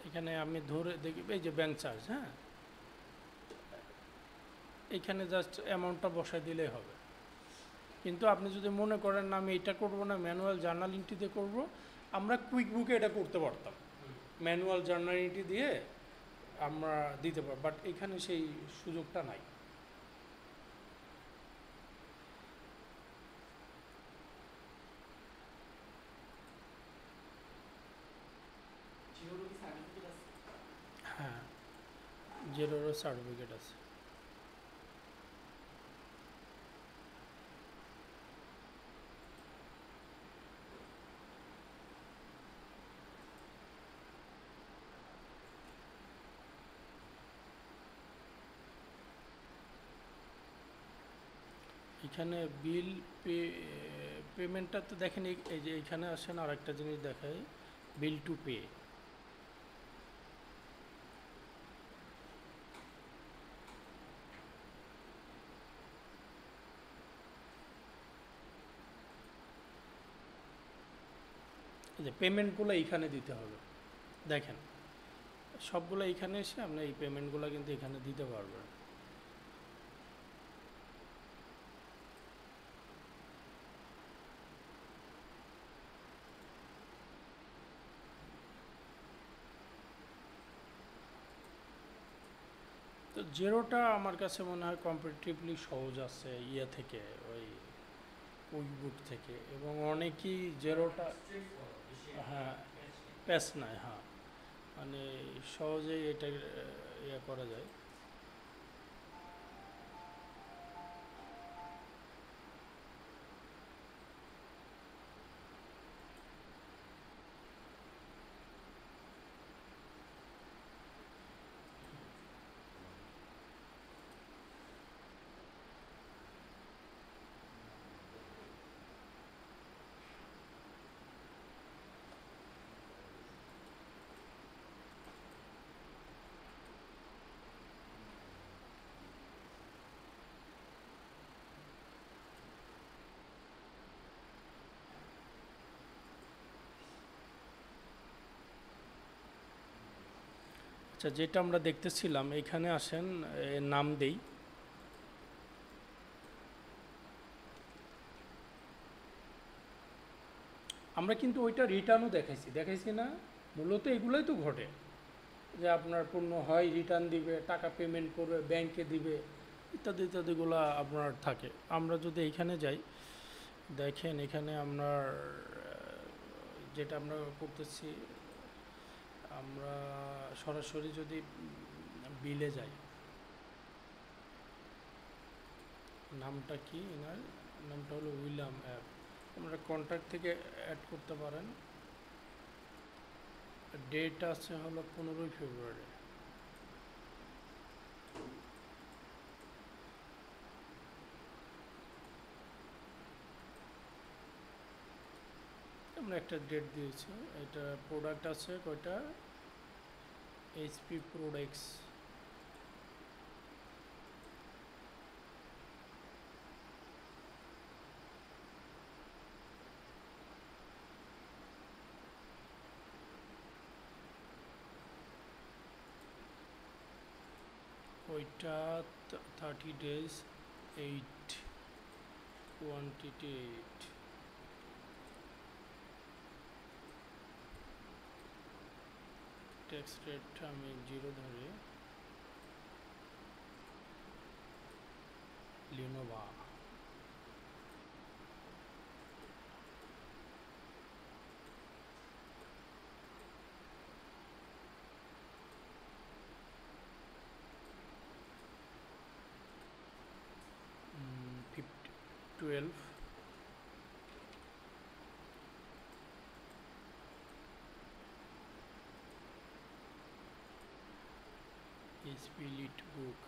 এখানে আমি ধরে দেখি এই যে ব্যাংক চার্জ, হ্যাঁ এখানে জাস্ট অ্যামাউন্টটা বসাই দিলেই হবে। কিন্তু আপনি যদি মনে করেন না আমি এটা করব না, ম্যানুয়াল জার্নাল এন্ট্রিতে করব, আমরা কুইক বুকে এটা করতে পারতাম, ম্যানুয়াল জার্নাল এন্ট্রি দিয়ে আমরা দিতে পারব, বাট এখানে সেই সুযোগটা নাই। জিওরও কি সার্টিফিকেট আছে? হ্যাঁ জেরোরও সার্টিফিকেট আছে। এখানে বিল পেমেন্টটা তো দেখেন, এই যে এখানে আসেন আর একটা জিনিস দেখায়, বিল টু পে। এই যে পেমেন্টগুলো এইখানে দিতে হবে, দেখেন সবগুলো এইখানে এসে আপনি এই পেমেন্টগুলো কিন্তু এখানে দিতে পারবেন। তো জেরোটা আমার কাছে মনে হয় কম্পারেটিভলি সহজ আছে ইয়ে থেকে, ওই কুইকবুক থেকে, এবং অনেকেই জেরোটা, হ্যাঁ প্যাচ নাই, হ্যাঁ মানে সহজেই এটা ইয়ে করা যায়। আচ্ছা যেটা আমরা দেখতেছিলাম, এখানে আসেন নাম দেই, আমরা কিন্তু ওইটা রিটার্নও দেখাইছি না, মূলত এগুলোই তো ঘটে, যে আপনার পণ্য হয় রিটার্ন দিবে, টাকা পেমেন্ট করবে, ব্যাংকে দিবে, ইত্যাদি ইত্যাদিগুলো আপনার থাকে। আমরা যদি এইখানে যাই, দেখেন এখানে আপনার যেটা আমরা করতেছি, আমরা সরাসরি যদি বিলে যাই, নামটা কি এনার, নামটা হলো উইলিয়াম অ্যাপ, আমরা কন্ট্যাক্ট থেকে অ্যাড করতে পারেন। ডেট আছে হলো 15ই ফেব্রুয়ারি। আমরা একটা ডেট দিয়েছি, এটা প্রোডাক্ট আছে কয়টা, এইচপি প্রোডাক্টস, ওইটা 30 days 8 quantity 8, ট্যাক্স রেট আমি 0 ধরে, লিনোভা, ফিফটি 12, HP Elite book,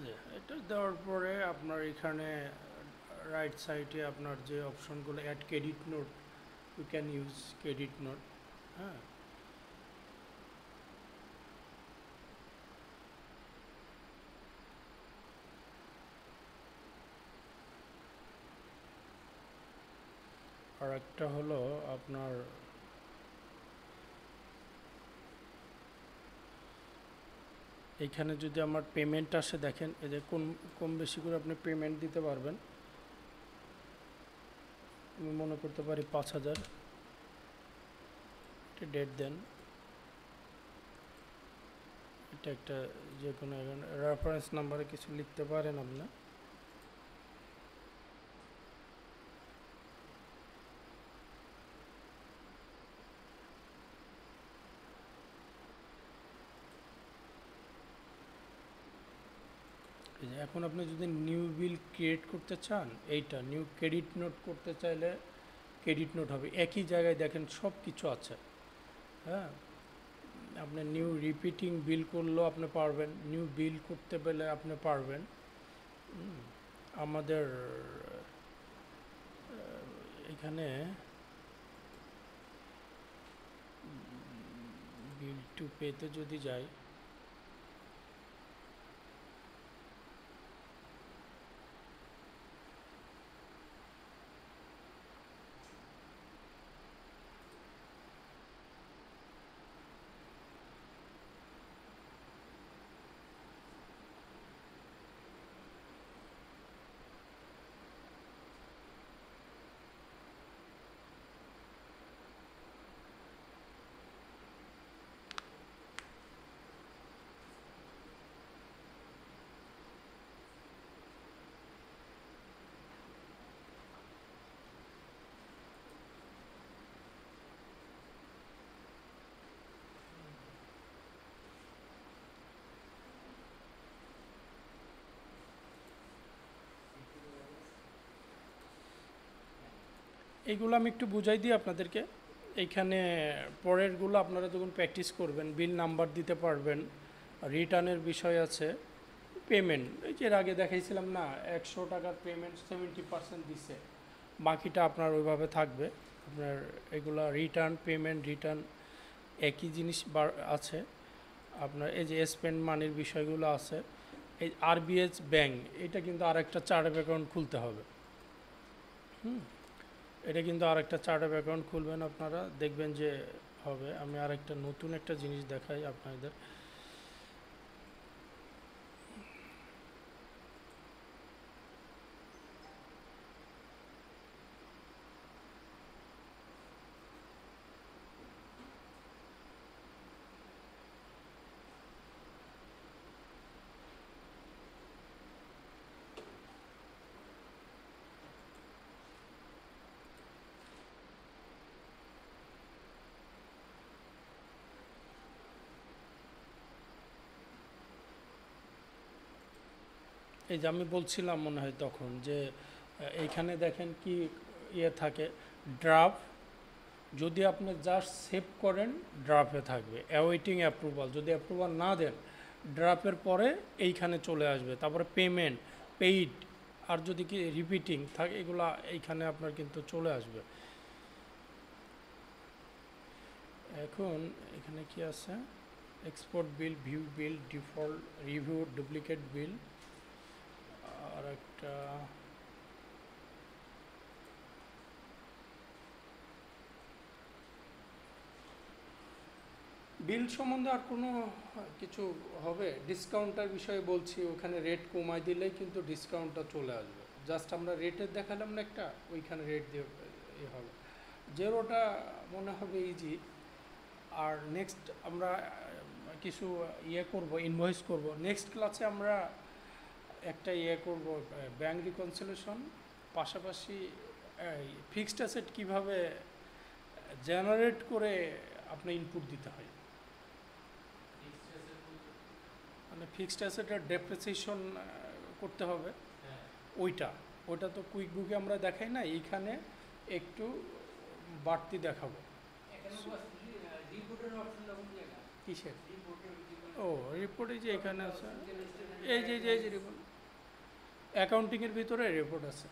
যে এটা দেওয়ার পরে আপনার এখানে রাইট সাইডে আপনার যে অপশনগুলো add credit note, you can use credit note. হ্যাঁ, আর একটা হলো আপনার এইখানে যদি আমার পেমেন্ট আসে, দেখেন এই যে কম বেশি করে আপনি পেমেন্ট দিতে পারবেন। আমি মনে করতে পারি 5,000, এটা ডেট দেন, এটা একটা যে কোনো রেফারেন্স নাম্বারে কিছু লিখতে পারেন আপনি। এই যে এখন আপনি যদি নিউ বিল ক্রিয়েট করতে চান, এইটা নিউ ক্রেডিট নোট করতে চাইলে ক্রেডিট নোট হবে। একই জায়গায় দেখেন সব কিছু আছে। হ্যাঁ, আপনি নিউ রিপিটিং বিল করলেও আপনি পারবেন, নিউ বিল করতে পেলে আপনি পারবেন। আমাদের এখানে বিল টু পেতে যদি যাই, এইগুলো আমি একটু বুঝাই দিই আপনাদেরকে। এইখানে পরেরগুলো আপনারা যখন প্র্যাকটিস করবেন, বিল নাম্বার দিতে পারবেন, রিটার্নের বিষয় আছে, পেমেন্ট এই যে এর আগে দেখাইছিলাম না, 100 টাকার পেমেন্ট 70% দিছে, বাকিটা আপনার ওইভাবে থাকবে। আপনার এগুলা রিটার্ন, পেমেন্ট, রিটার্ন একই জিনিস আছে। আপনার এই যে স্পেন্ড মানির বিষয়গুলো আছে। এই আরবিএস ব্যাংক, এটা কিন্তু আরেকটা চার্ট অফ অ্যাকাউন্ট খুলতে হবে। এটা কিন্তু আরেকটা চার্ট অফ অ্যাকাউন্ট খুলবেন আপনারা, দেখবেন যে হবে। আমি আরেকটা নতুন একটা জিনিস দেখাই আপনাদের। এই যে আমি বলছিলাম মনে হয় তখন যে এইখানে দেখেন কি ইয়ে থাকে, ড্রাফট। যদি আপনি জাস্ট সেভ করেন ড্রাফটে থাকবে, অ্যাওয়েটিং অ্যাপ্রুভাল। যদি অ্যাপ্রুভাল না দেন ড্রাফটের পরে এইখানে চলে আসবে। তারপরে পেমেন্ট, পেইড, আর যদি কি রিপিটিং থাকে এগুলা এইখানে আপনার কিন্তু চলে আসবে। এখন এখানে কি আছে, এক্সপোর্ট বিল, ভিউ বিল, ডিফল্ট, রিভিউ, ডুপ্লিকেট বিল, আর একটা বিল সম্বন্ধে আর কোনো কিছু হবে। ডিসকাউন্টের বিষয়ে বলছি, ওখানে রেট কমাই দিলেই কিন্তু ডিসকাউন্টটা চলে আসবে। জাস্ট আমরা রেটের দেখালাম না একটা, ওইখানে রেট দিয়ে হবে। জেরোটা মনে হবে ইজি। আর নেক্সট আমরা কিছু ইয়ে করব, ইনভয়েস করব। নেক্সট ক্লাসে আমরা একটা ইয়ে করব, ব্যাংক রিকনসিলেশন, পাশাপাশি ফিক্সড অ্যাসেট কীভাবে জেনারেট করে আপনি ইনপুট দিতে হয়। মানে ফিক্সড অ্যাসেটের ডেপ্রিসিয়েশন করতে হবে, ওইটা তো কুইক বুকে আমরা দেখাই না, এইখানে একটু বাড়তি দেখাবো। কিসের? ও রিপোর্টে যে এখানে আছে, এই যে রিপোর্ট, অ্যাকাউন্টিংয়ের ভিতরে রিপোর্ট আছে।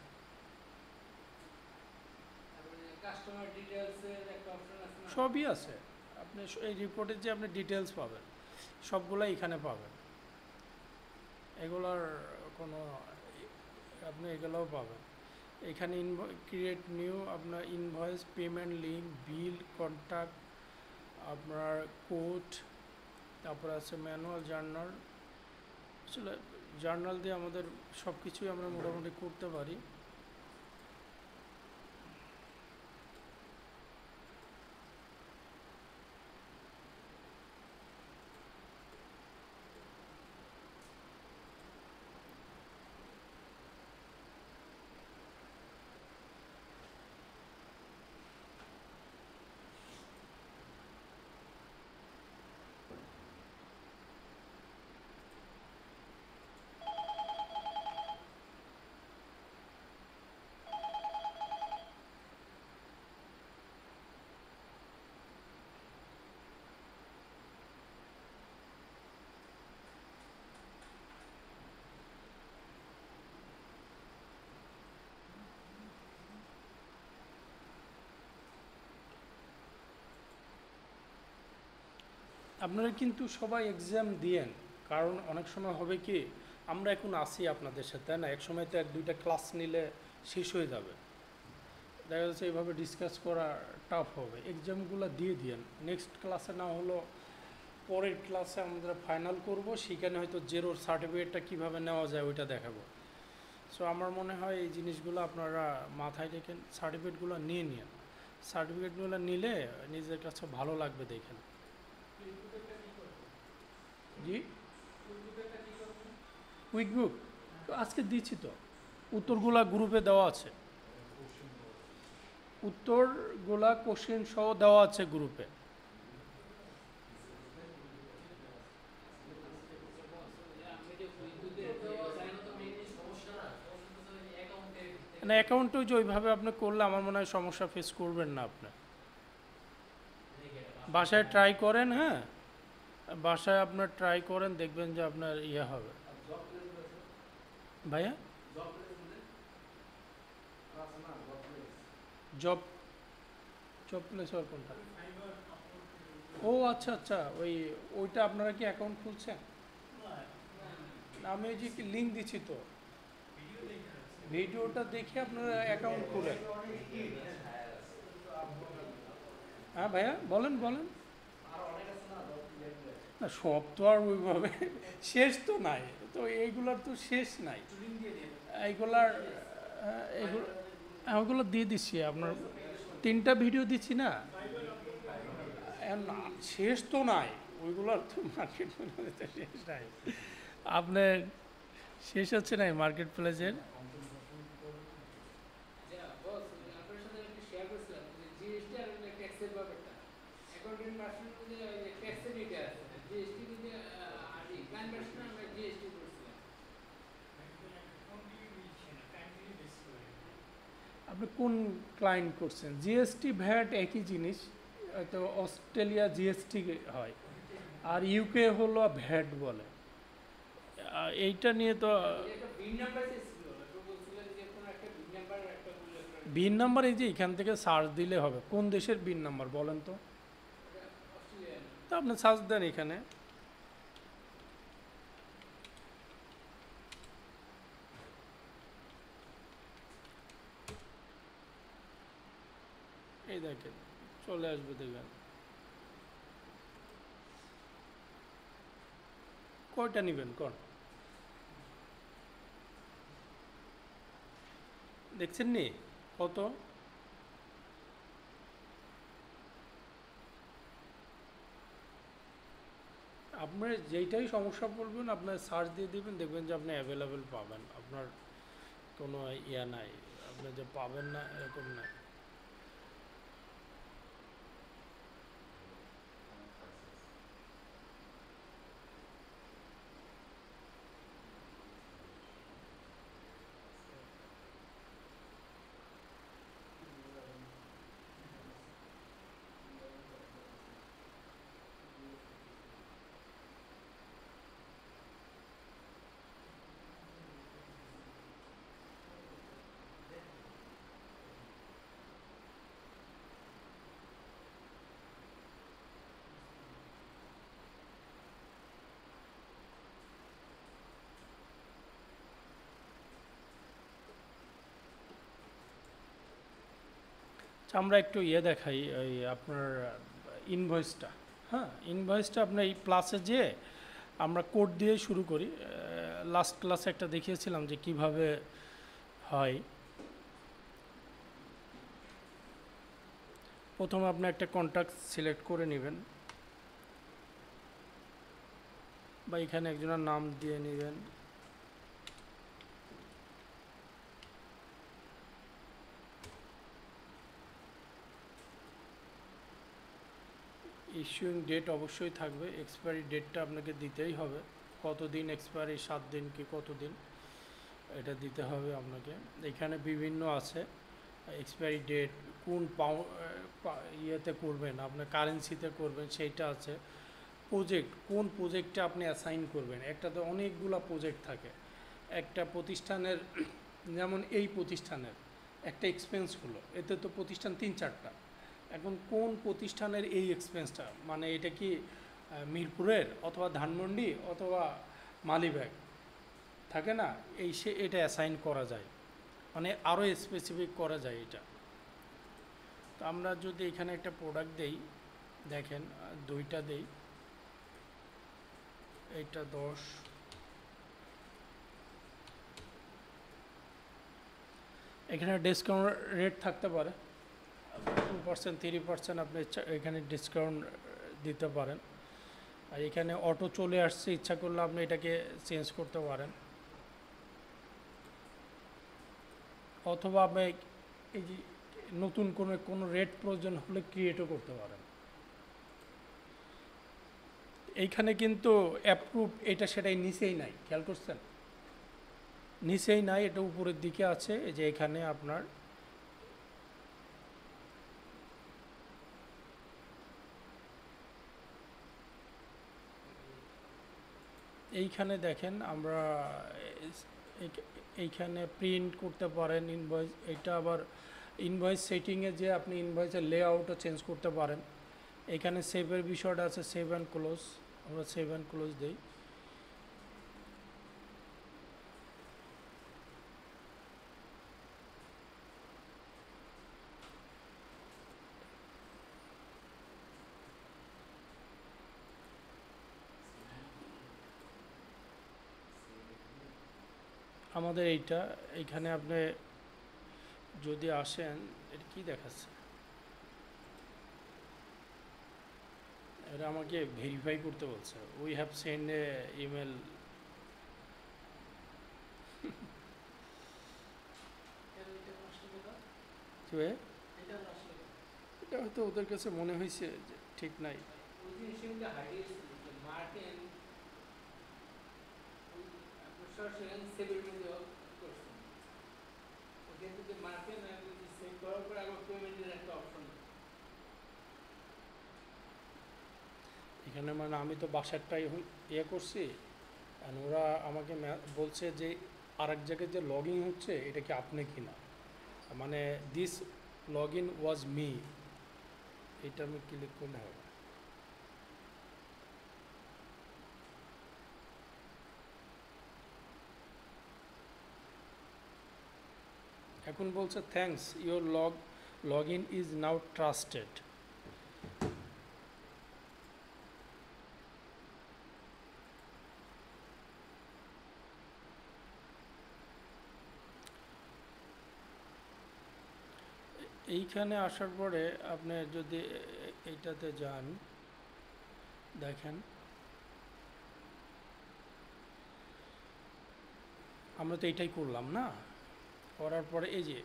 তারপরে কাস্টমার ডিটেইলসের একটা অপশন আছে না? সবই আছে। আপনি এই রিপোর্টের যে আপনি ডিটেলস পাবেন, সবগুলাই এখানে পাবেন। এগুলার কোনো, আপনি এগুলোও পাবেন এখানে। ক্রিয়েট নিউ, আপনার ইনভয়েস, পেমেন্ট লিঙ্ক, বিল, কন্ট্যাক্ট, আপনার কোড, তারপর আছে ম্যানুয়াল, জার্নাল। আসলে জার্নাল দিয়ে আমাদের সব কিছুই আমরা মোটামুটি করতে পারি। আপনারা কিন্তু সবাই এক্সাম দিয়েন, কারণ অনেক সময় হবে কি, আমরা এখন আসি আপনাদের সাথে, তাই না? এক সময় তো 1-2টা ক্লাস নিলে শেষ হয়ে যাবে, দেখা যাচ্ছে এইভাবে ডিসকাস করা টাফ হবে। এক্সামগুলো দিয়ে দিয়েন, নেক্সট ক্লাসে না হলো পরের ক্লাসে আমরা ফাইনাল করব, সেখানে হয়তো জেরোর সার্টিফিকেটটা কীভাবে নেওয়া যায় ওইটা দেখাবো। সো আমার মনে হয় এই জিনিসগুলো আপনারা মাথায় রেখেন, সার্টিফিকেটগুলো নিয়ে নিন। সার্টিফিকেটগুলো নিলে নিজের কাছে ভালো লাগবে দেখেন। জি, কুইকবুক তো আজকে দিচ্ছি, তো উত্তরগুলা গ্রুপে দেওয়া আছে, উত্তরগুলা কোশ্চেন সহ দেওয়া আছে গ্রুপে। না, অ্যাকাউন্টে যে ওইভাবে আপনি করলে আমার মনে হয় সমস্যা ফেস করবেন না আপনি। বাসায় ট্রাই করেন, হ্যাঁ বাসায় আপনার ট্রাই করেন, দেখবেন যে আপনার ইয়ে হবে। ভাইয়া জব জব প্লেস আর কোনটা? ও আচ্ছা আচ্ছা, ওইটা আপনারা কি অ্যাকাউন্ট খুলছেন? আমি ওই যে লিঙ্ক দিচ্ছি, তো ভিডিওটা দেখে আপনারা অ্যাকাউন্ট খুলেন। হ্যাঁ ভাইয়া, বলেন বলেন। না, সব তো আর ওইভাবে শেষ তো নাই, তো এইগুলার তো শেষ নাই। এইগুলার ওইগুলো দিয়ে দিচ্ছি, আপনার 3টা ভিডিও দিচ্ছি না, না শেষ তো নাই, ওইগুলোর তো মার্কেট প্লেসে শেষ নাই। আপনার শেষ হচ্ছে নাই মার্কেট প্লেসের। বস, আপনার সাথে একটু শেয়ার করছিলাম যে জিএসটি আর ট্যাক্সের ব্যাপারটা, অ্যাকাউন্টেন্ট ভার্সন যে ট্যাক্সের এটা আছে, জিএসটি কিন্তু আর ক্লায়েন্ট ভার্সনে আমরা জিএসটি করছিলাম। আপনি কোন ক্লায়েন্ট করছেন? জিএসটি ভ্যাট একই জিনিস, তো অস্ট্রেলিয়া জিএসটি হয়, আর ইউকে হলো ভ্যাট বলে। এইটা নিয়ে তো একটা বিন নাম্বার ছিল, তো বলছিলেন যে কোন একটা বিন নাম্বার একটা বলে বিন নাম্বার, এই যে এখান থেকে সার্চ দিলে হবে। কোন দেশের বিন নাম্বার বলেন তো? অস্ট্রেলিয়ান। তো আপনি সার্চ দেন এখানে, এই দেখেন চলে আসবে, দেখবেন। কয়টা নেবেন কোন? দেখছেন নি কত? আপনার যেইটাই সমস্যা পড়বেন আপনার সার্চ দিয়ে দিবেন, দেখবেন যে আপনি অ্যাভেলেবেল পাবেন। আপনার কোনো ইয়া নাই, আপনি যে পাবেন না এরকম নাই। আমরা একটু ইয়ে দেখাই ওই আপনার ইনভয়েসটা। হ্যাঁ, ইনভয়েসটা আপনার এই প্লাসে যেয়ে আমরা কোড দিয়ে শুরু করি। লাস্ট ক্লাসে একটা দেখিয়েছিলাম যে কিভাবে হয়। প্রথমে আপনি একটা কন্ট্যাক্ট সিলেক্ট করে নেবেন, বা এখানে একজনের নাম দিয়ে নেবেন। ইস্যুইং ডেট অবশ্যই থাকবে, এক্সপায়ারি ডেটটা আপনাকে দিতেই হবে। কতদিন এক্সপায়ারি, 7 দিন কি কতদিন, এটা দিতে হবে আপনাকে। এখানে বিভিন্ন আছে এক্সপায়ারি ডেট, কোন ইয়েতে করবেন, আপনার কারেন্সিতে করবেন সেইটা আছে। প্রজেক্ট, কোন প্রজেক্টে আপনি অ্যাসাইন করবেন, একটা তো অনেকগুলো প্রজেক্ট থাকে একটা প্রতিষ্ঠানের। যেমন এই প্রতিষ্ঠানের একটা এক্সপেন্স হলো, এতে তো প্রতিষ্ঠান 3-4টা। এখন কোন প্রতিষ্ঠানের এই এক্সপেন্সটা, মানে এটা কি মিরপুরের অথবা ধানমন্ডি অথবা মালিবাগ থাকে না, এটা অ্যাসাইন করা যায়, মানে আরও স্পেসিফিক করা যায় এটা। তো আমরা যদি এখানে একটা প্রোডাক্ট দেই, দেখেন 2টা দেই, এইটা 10, এখানে ডিসকাউন্ট রেট থাকতে পারে 2%, 3% আপনি এখানে ডিসকাউন্ট দিতে পারেন। আর এখানে অটো চলে আসছে, ইচ্ছা করলে আপনি এটাকে চেঞ্জ করতে পারেন, অথবা আপনি এই যে নতুন কোনো রেট প্রয়োজন হলে ক্রিয়েটও করতে পারেন। এইখানে কিন্তু অ্যাপ্রুভ এটা সেটাই নিচেই নাই, খেয়াল করছেন, নিচেই নাই, এটা উপরের দিকে আছে। এই যে এখানে আপনার এইখানে দেখেন আমরা এইখানে প্রিন্ট করতে পারেন ইনভয়েস। এটা আবার ইনভয়েস সেটিংয়ে যে আপনি ইনভয়েসের লেআউটও চেঞ্জ করতে পারেন। এখানে সেভের বিষয়টা আছে, সেভ অ্যান্ড ক্লোজ, আমরা সেভ অ্যান্ড ক্লোজ দিই। আমাদের এইখানে আপনি যদি আসেন, এটা কি দেখাচ্ছে, এটা আমাকে ভেরিফাই করতে বলছে, we have send A email. এটা হয়তো ওদের কাছে মনে হয়েছে যে ঠিক নাই। এখানে মানে আমি তো বাসারটাই ইয়ে করছি, আর ওরা আমাকে বলছে যে আরেক জায়গায় যে লগ ইন হচ্ছে এটা কি আপনি কিনা, মানে this log in was me, এটা আমি ক্লিক করলে হবে। এখন বলছে thanks, your log in is now trusted. এইখানে আসার পরে আপনি যদি এইটাতে যান, দেখেন আমরা তো এইটাই করলাম না, করার পরে এই যে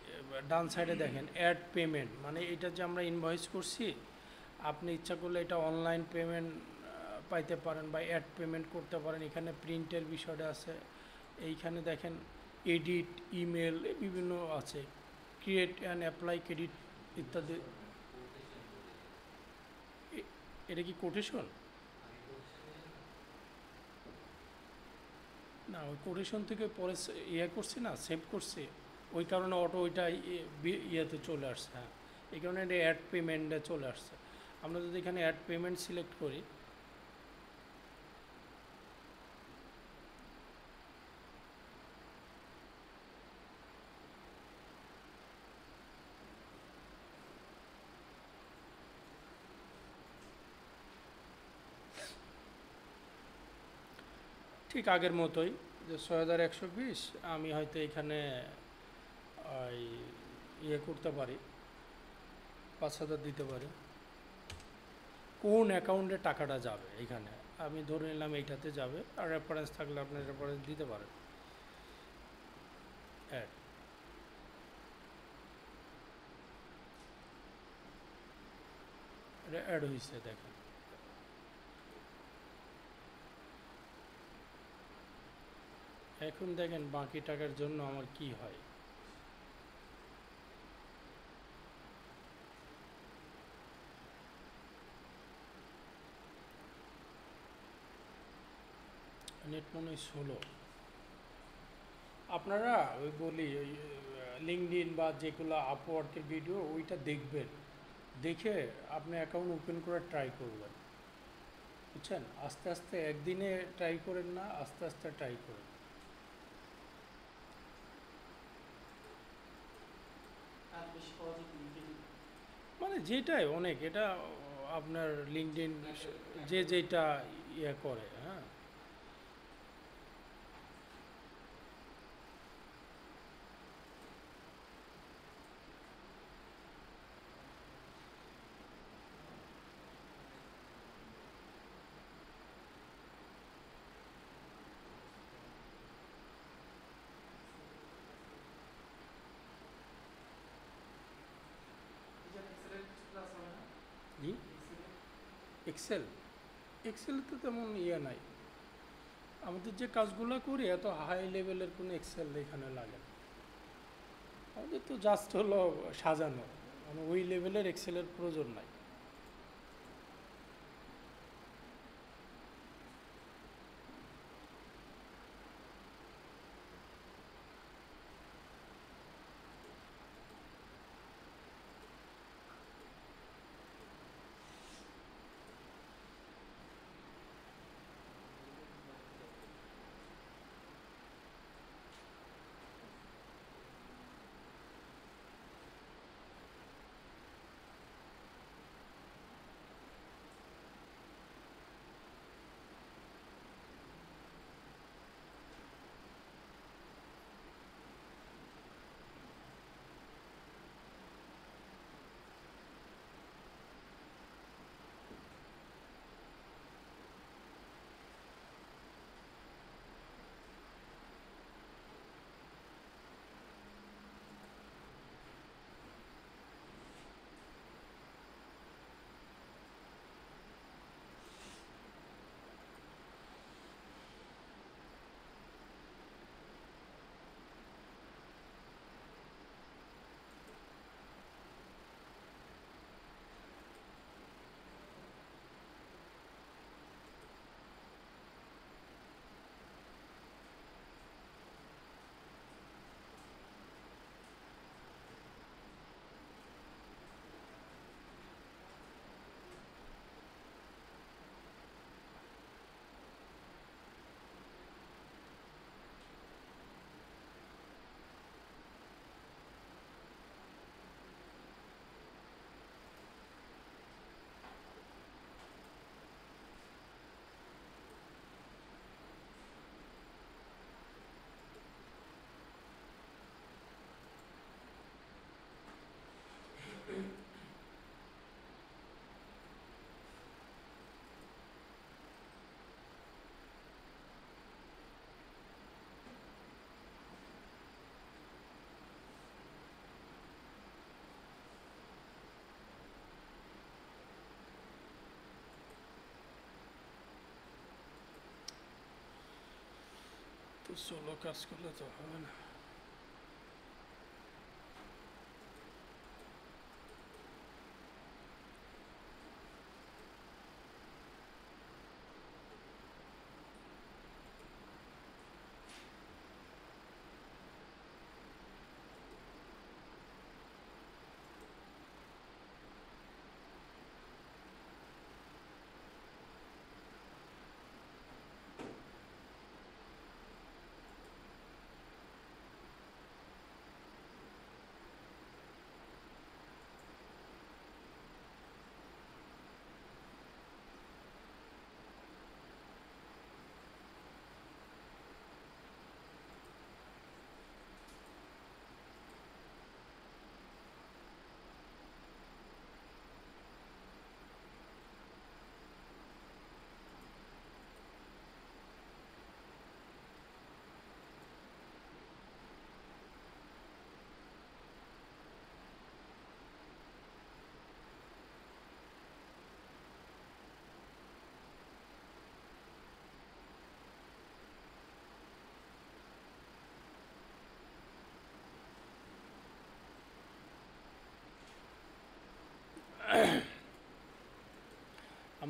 ডান সাইডে দেখেন অ্যাড পেমেন্ট, মানে এটা যে আমরা ইনভয়েস করছি, আপনি ইচ্ছা করলে এটা অনলাইন পেমেন্ট পাইতে পারেন বা অ্যাড পেমেন্ট করতে পারেন। এখানে প্রিন্টের বিষয়টা আছে, এইখানে দেখেন এডিট, ইমেল, বিভিন্ন আছে, ক্রিয়েট অ্যান্ড অ্যাপ্লাই ক্রেডিট ইত্যাদি। এটা কি কোটেশন? না, ওই কোটেশন থেকে পরে ইয়ে করছি না, সেভ করছি, ওই কারণে অটো ওইটা ইয়েতে চলে আসছে। হ্যাঁ, এই কারণে এটা অ্যাড পেমেন্টে চলে আসছে। আমরা যদি এখানে অ্যাড পেমেন্ট সিলেক্ট করি, ঠিক আগের মতোই, যে 6120 আমি হয়তো এখানে ওই ইয়ে করতে পারি, 5000 দিতে পারি। কোন অ্যাকাউন্টে টাকাটা যাবে এখানে আমি ধরে নিলাম এইটাতে যাবে, আর রেফারেন্স থাকলে আপনি রেফারেন্স দিতে পারেন। অ্যাড, এটা অ্যাড হয়েছে দেখেন। এখন দেখেন বাকি টাকার জন্য আমার কি হয়। নেট মনে হয় ষোলো। আপনারা ওই বলি ওই লিঙ্কডইন বা যেগুলো আপওয়ার্কের ভিডিও ওইটা দেখবেন, দেখে আপনি অ্যাকাউন্ট ওপেন করার ট্রাই করবেন, বুঝছেন? আস্তে আস্তে একদিনে ট্রাই করেন না, আস্তে আস্তে ট্রাই করেন। আর বেশি পাওয়া যায় লিঙ্কডইন। মানে যেটাই অনেক, এটা আপনার লিঙ্কডইন যে যেটা ইয়ে করে, হ্যাঁ। এটা এক্সেলের কিছু ক্লাস হবে না? জি, এক্সেল, এক্সেল তো তেমন ইয়ে নাই। আমাদের যে কাজগুলো করি এত হাই লেভেলের কোনো এক্সেল এখানে লাগে না। আমাদের তো জাস্ট হলো সাজানো, মানে ওই লেভেলের এক্সেলের প্রয়োজন নাই। তো সোলো কাজ করলে তো হবে না।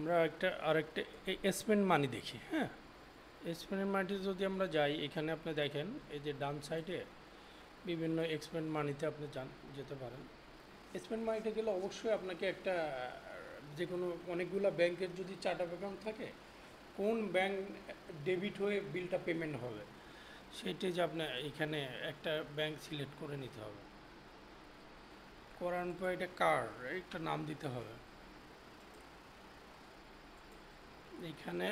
আমরা আরেকটা স্পেন্ড মানি দেখি, হ্যাঁ। স্পেন্ড মানিতে যদি আমরা যাই, এখানে আপনি দেখেন এই যে ডান সাইডে বিভিন্ন এক্সপেন্ড মানিতে আপনি যেতে পারেন। স্পেন্ড মানিতে গেলে অবশ্যই আপনাকে একটা যে কোনো অনেকগুলো ব্যাংকের যদি চার্ট অফ অ্যাকাউন্ট থাকে, কোন ব্যাংক ডেবিট হয়ে বিলটা পেমেন্ট হবে সেটি যে আপনি এখানে একটা ব্যাংক সিলেক্ট করে নিতে হবে। করার পর এটা কার একটা নাম দিতে হবে। এখানে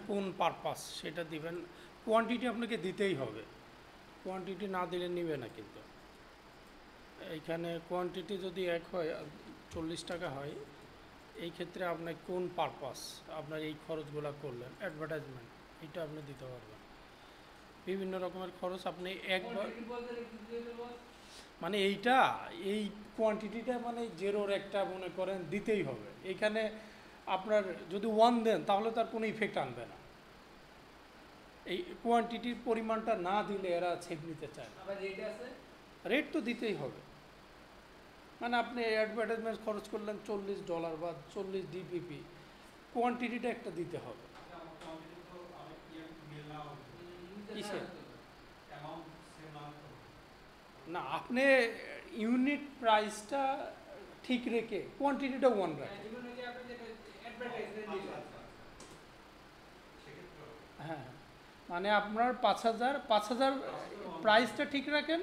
কোন পারপাস সেটা দিবেন। কোয়ান্টিটি আপনাকে দিতেই হবে, কোয়ান্টিটি না দিলে নিবে না। কিন্তু এইখানে কোয়ান্টিটি যদি 1 হয়, 40 টাকা হয়, এই ক্ষেত্রে আপনার কোন পারপাস আপনার এই খরচগুলো করলেন, অ্যাডভার্টাইজমেন্ট, এটা আপনি দিতে পারবেন। বিভিন্ন রকমের খরচ আপনি একবার মানে এই কোয়ান্টিটিটা মানে জেরোর একটা মনে করেন দিতেই হবে। এইখানে আপনার যদি 1 দেন তাহলে তার কোনো ইফেক্ট আনবে না। এই কোয়ান্টিটির পরিমাণটা না দিলে এরা ছেপ নিতে চায় না। রেট তো দিতেই হবে। মানে আপনি অ্যাডভার্টাইজমেন্ট খরচ করলেন $40 বা 40 DPP, কোয়ান্টিটিটা একটা দিতে হবে। কিসে না, আপনি ইউনিট প্রাইসটা ঠিক রেখে কোয়ান্টিটিটা 1 রাখেন। হ্যাঁ, মানে আপনার 5,000 প্রাইসটা ঠিক রাখেন,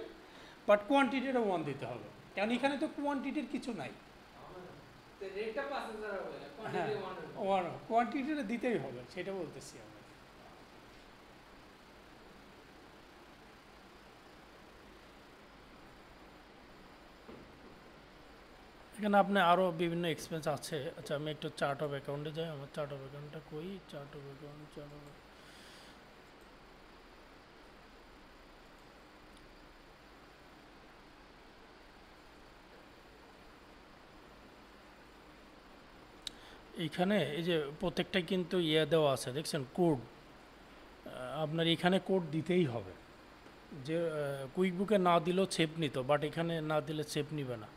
বাট কোয়ান্টিটিটা 1 দিতে হবে, কারণ এখানে তো কোয়ান্টিটির কিছু নাই। হ্যাঁ, কোয়ান্টিটিটা দিতেই হবে, সেটা বলতেছি আমি। এখানে আপনি আরও বিভিন্ন এক্সপেন্স আছে। আচ্ছা, আমি একটু চার্ট অফ অ্যাকাউন্টে যাই। আমার চার্ট অফ অ্যাকাউন্টটা কই? চার্ট অফ অ্যাকাউন্ট এইখানে এই যে প্রত্যেকটাই কিন্তু দেওয়া আছে, দেখছেন কোড। আপনার এখানে কোড দিতেই হবে। যে কুইক বুকে না দিলেও ছেপ নিত, বাট এখানে না দিলে ছেপ নিবে না।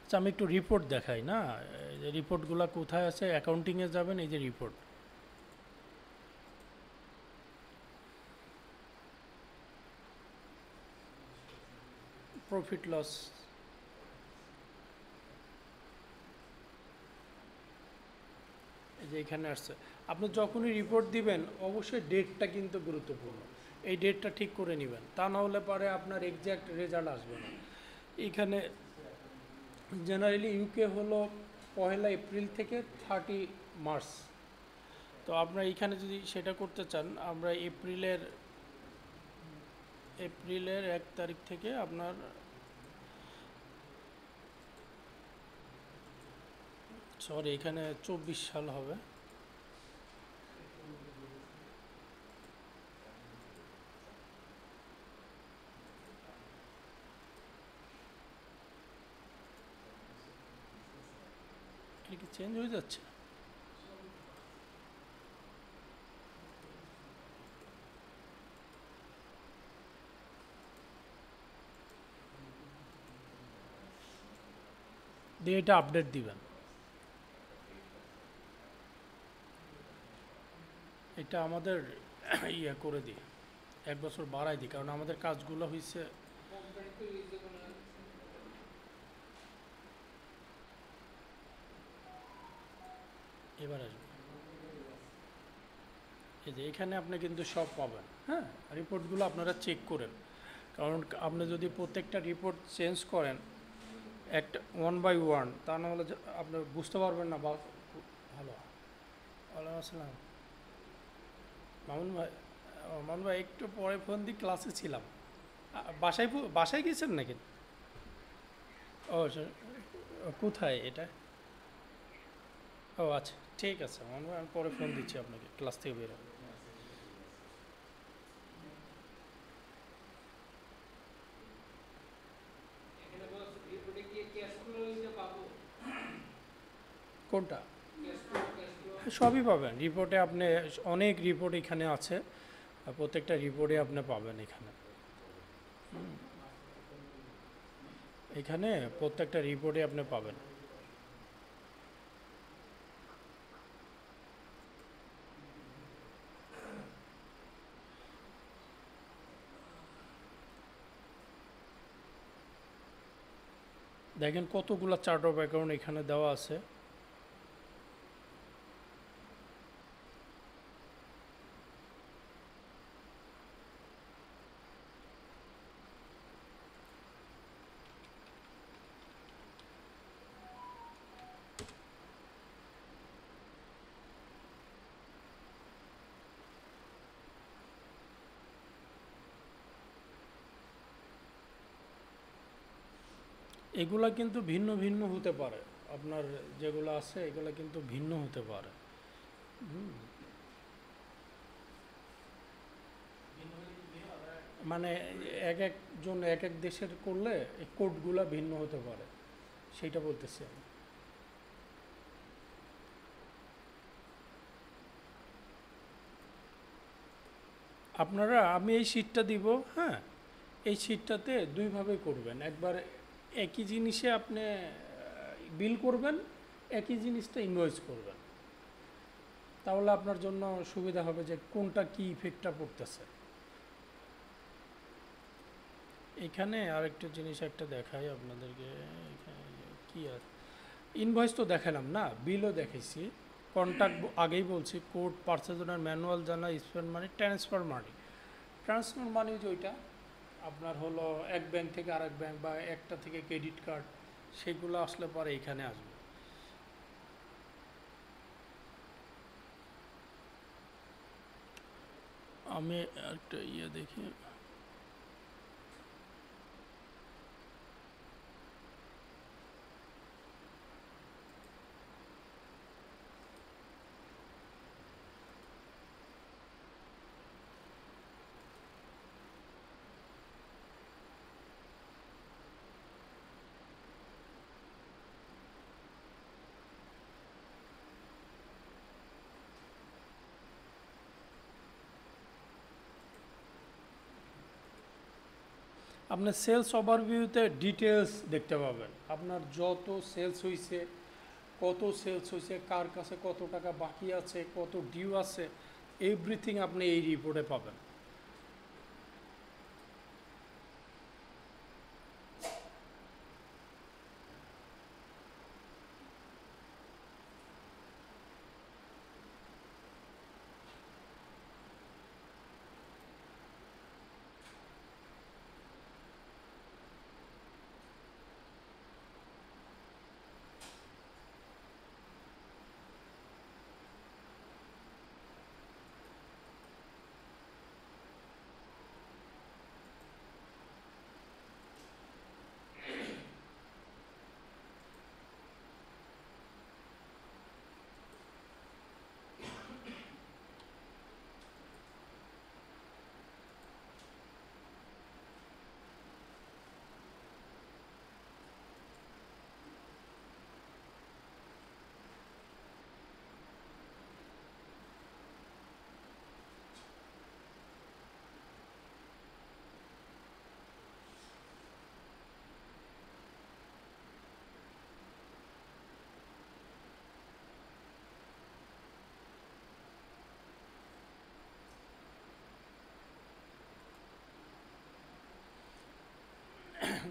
আচ্ছা, আমি একটু রিপোর্ট দেখাই না। এই যে রিপোর্টগুলো কোথায় আছে, অ্যাকাউন্টিংয়ে যাবেন, এই যে রিপোর্ট, প্রফিট লস, এই যে এখানে আসছে। আপনি যখনই রিপোর্ট দিবেন অবশ্যই ডেটটা কিন্তু গুরুত্বপূর্ণ। এই ডেটটা ঠিক করে নেবেন, তা না হলে পরে আপনার এক্স্যাক্ট রেজাল্ট আসবে না। এখানে জেনারেলি ইউকে হলো 1 এপ্রিল থেকে 30 মার্চ। তো আপনার এখানে যদি সেটা করতে চান, আমরা এপ্রিলের 1 তারিখ থেকে আপনার সরি, এখানে 24 সাল হবে। এটা কি চেঞ্জ হয়ে যাচ্ছে? দিয়ে এটা আপডেট দিবেন। এটা আমাদের করে দিই, 1 বছর বাড়াই দিই, কারণ আমাদের কাজগুলো হয়েছে। এবার আসবে, এই যে এখানে আপনি কিন্তু সব পাবেন। হ্যাঁ, রিপোর্টগুলো আপনারা চেক করেন, কারণ আপনি যদি প্রত্যেকটা রিপোর্ট চেঞ্জ করেন একটা 1 বাই 1, তা না হলে আপনি বুঝতে পারবেন না। বা হ্যালো, ওয়ালাইকুম আসসালাম। মামুন ভাই একটু পরে ফোন দিই, ক্লাসে ছিলাম। বাসায় গিয়েছেন নাকি? ও কোথায় এটা? ও আচ্ছা, ঠিক আছে মামুন ভাই, আমি পরে ফোন দিচ্ছি আপনাকে, ক্লাস থেকে বেরো। কোনটা? সবই পাবেন রিপোর্টে। আপনি অনেক রিপোর্ট এখানে আছে, প্রত্যেকটা রিপোর্টে আপনি পাবেন এখানে। এখানে প্রত্যেকটা রিপোর্টে আপনি পাবেন। দেখেন কতগুলো চার্ট অফ অ্যাকাউন্ট এখানে দেওয়া আছে। এগুলা কিন্তু ভিন্ন ভিন্ন হতে পারে, আপনার যেগুলো আছে এগুলা কিন্তু ভিন্ন হতে পারে। মানে এক একজন এক এক দেশের করলে এই কোডগুলা ভিন্ন হতে পারে, সেইটা বলতেছি আমি। আপনারা, আমি এই শীটটা দিব, হ্যাঁ, এই শীটটাতে দুইভাবে করবেন। একবার একই জিনিসে আপনি বিল করবেন, একই জিনিসটা ইনভয়েস করবেন, তাহলে আপনার জন্য সুবিধা হবে যে কোনটা কি ইফেক্টটা পড়তেছে। এখানে আরেকটা জিনিস একটা দেখাই আপনাদেরকে। এখানে কি আর ইনভয়েস তো দেখালাম না, বিলও দেখাইছি। কন্ট্যাক্ট আগেই বলছি, কোড, পার্চেজ অর্ডার, ম্যানুয়াল জানা, স্পেন্ড মানি, ট্রান্সফার মানি। ট্রান্সফার মানি যেটা আপনার হলো এক ব্যাংক থেকে আরেক ব্যাংক বা একটা থেকে ক্রেডিট কার্ড, সেগুলো আসলে পরে এখানে আসবে। আমি একটা দেখি। আপনার সেলস ওভারভিউতে ডিটেলস দেখতে পাবেন। আপনার যত সেলস হয়েছে, কত সেলস হয়েছে, কার কাছে কত টাকা বাকি আছে, কত ডিউ আছে, এভরিথিং আপনি এই রিপোর্টে পাবেন।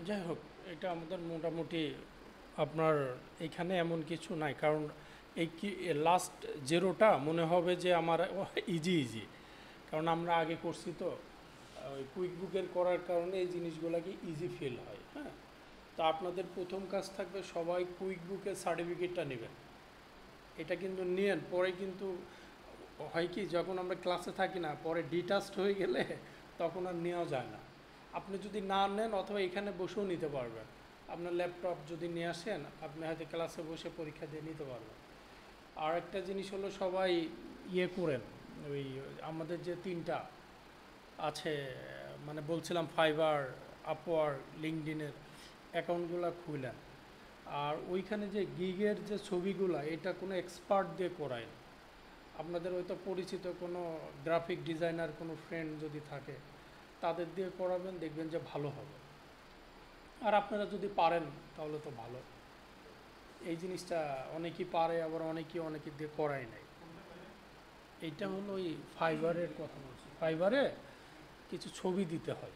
যাই হোক, এটা আমাদের মোটামুটি আপনার এখানে এমন কিছু নাই, কারণ এই কি লাস্ট জেরোটা মনে হবে যে আমার ইজি ইজি, কারণ আমরা আগে করছি তো ওই কুইক বুকের করার কারণে এই জিনিসগুলোকে ইজি ফিল হয়। হ্যাঁ, তো আপনাদের প্রথম কাজ থাকবে সবাই কুইক বুকের সার্টিফিকেটটা নেবেন। এটা কিন্তু নিয়েন, পরে কিন্তু হয় কি, যখন আমরা ক্লাসে থাকি না, পরে ডিটাচড হয়ে গেলে তখন আর নেওয়া যায় না। আপনি যদি না নেন, অথবা এখানে বসেও নিতে পারবেন। আপনার ল্যাপটপ যদি নিয়ে আসেন, আপনি হয়তো ক্লাসে বসে পরীক্ষা দিয়ে নিতে পারবেন। আর একটা জিনিস হলো, সবাই করেন, ওই আমাদের যে তিনটা আছে, মানে বলছিলাম ফাইবার, আপওয়ার, লিঙ্কডিনের অ্যাকাউন্টগুলো খুলেন। আর ওইখানে যে গিগের যে ছবিগুলো, এটা কোনো এক্সপার্ট দিয়ে করায় না। আপনাদের হয়তো পরিচিত কোনো গ্রাফিক ডিজাইনার কোনো ফ্রেন্ড যদি থাকে তাদের দিয়ে করাবেন, দেখবেন যে ভালো হবে। আর আপনারা যদি পারেন তাহলে তো ভালো। এই জিনিসটা অনেকেই পারে, আবার অনেকে দিয়ে করাই নাই। এইটা হলো ওই ফাইবারের কথা বলছি, ফাইবারে কিছু ছবি দিতে হয়,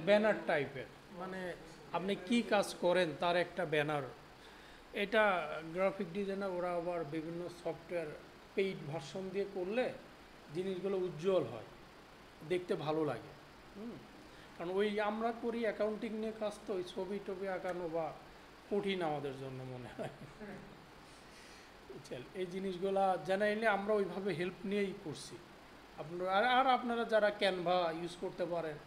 ব্যানার টাইপের, মানে আপনি কি কাজ করেন তার একটা ব্যানার। এটা গ্রাফিক ডিজাইনার ওরা আবার বিভিন্ন সফটওয়্যার পেইড ভার্সন দিয়ে করলে জিনিসগুলো উজ্জ্বল হয়, দেখতে ভালো লাগে। কারণ ওই আমরা করি অ্যাকাউন্টিং নিয়ে কাজ, তো ওই ছবি টবি আঁকানো বা কঠিন আমাদের জন্য মনে হয়। বুঝছেন, এই জিনিসগুলা জেনারেলি আমরা ওইভাবে হেল্প নিয়েই করছি। আপনারা আর আপনারা যারা ক্যানভা ইউজ করতে পারেন,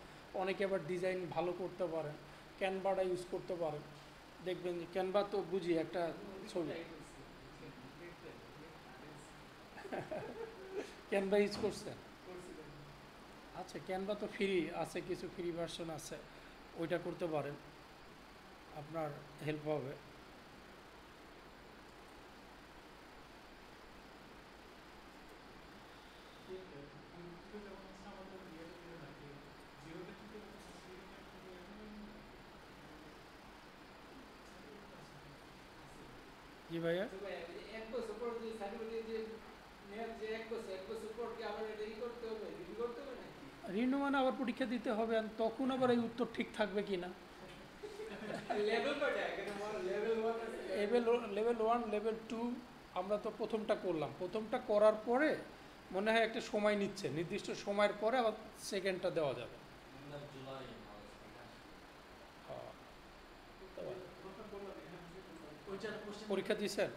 অনেকে আবার ডিজাইন ভালো করতে পারেন, ক্যানভাটা ইউজ করতে পারেন, দেখবেন যে ক্যানভা তো বুঝি একটা ছবি। ক্যানভা ইউজ করছেন? আচ্ছা, ক্যানভা তো ফ্রি আছে, কিছু ফ্রি ভার্সন আছে, ওইটা করতে পারেন, আপনার হেল্প হবে। জি ভাইয়া, তো ভাই, এক বছর পর যে সার্টিফিকেট যে মেয়াদ যে এক বছর পর কি আবার এটা করতে হবে, রিভিউ করতে হবে নাকি? রিনিউ মানে আবার পরীক্ষা দিতে হবে, আর তখন আবার এই উত্তর ঠিক থাকবে কি না। লেভেল কয়টা? এখানে লেভেল 1 আছে। লেভেল 1, লেভেল 2 আমরা তো প্রথমটা করলাম, প্রথমটা করার পরে মনে হয় একটা সময় নিচ্ছে, নির্দিষ্ট সময়ের পরে আবার সেকেন্ডটা দেওয়া যাবে। পরীক্ষা দিয়েছেন,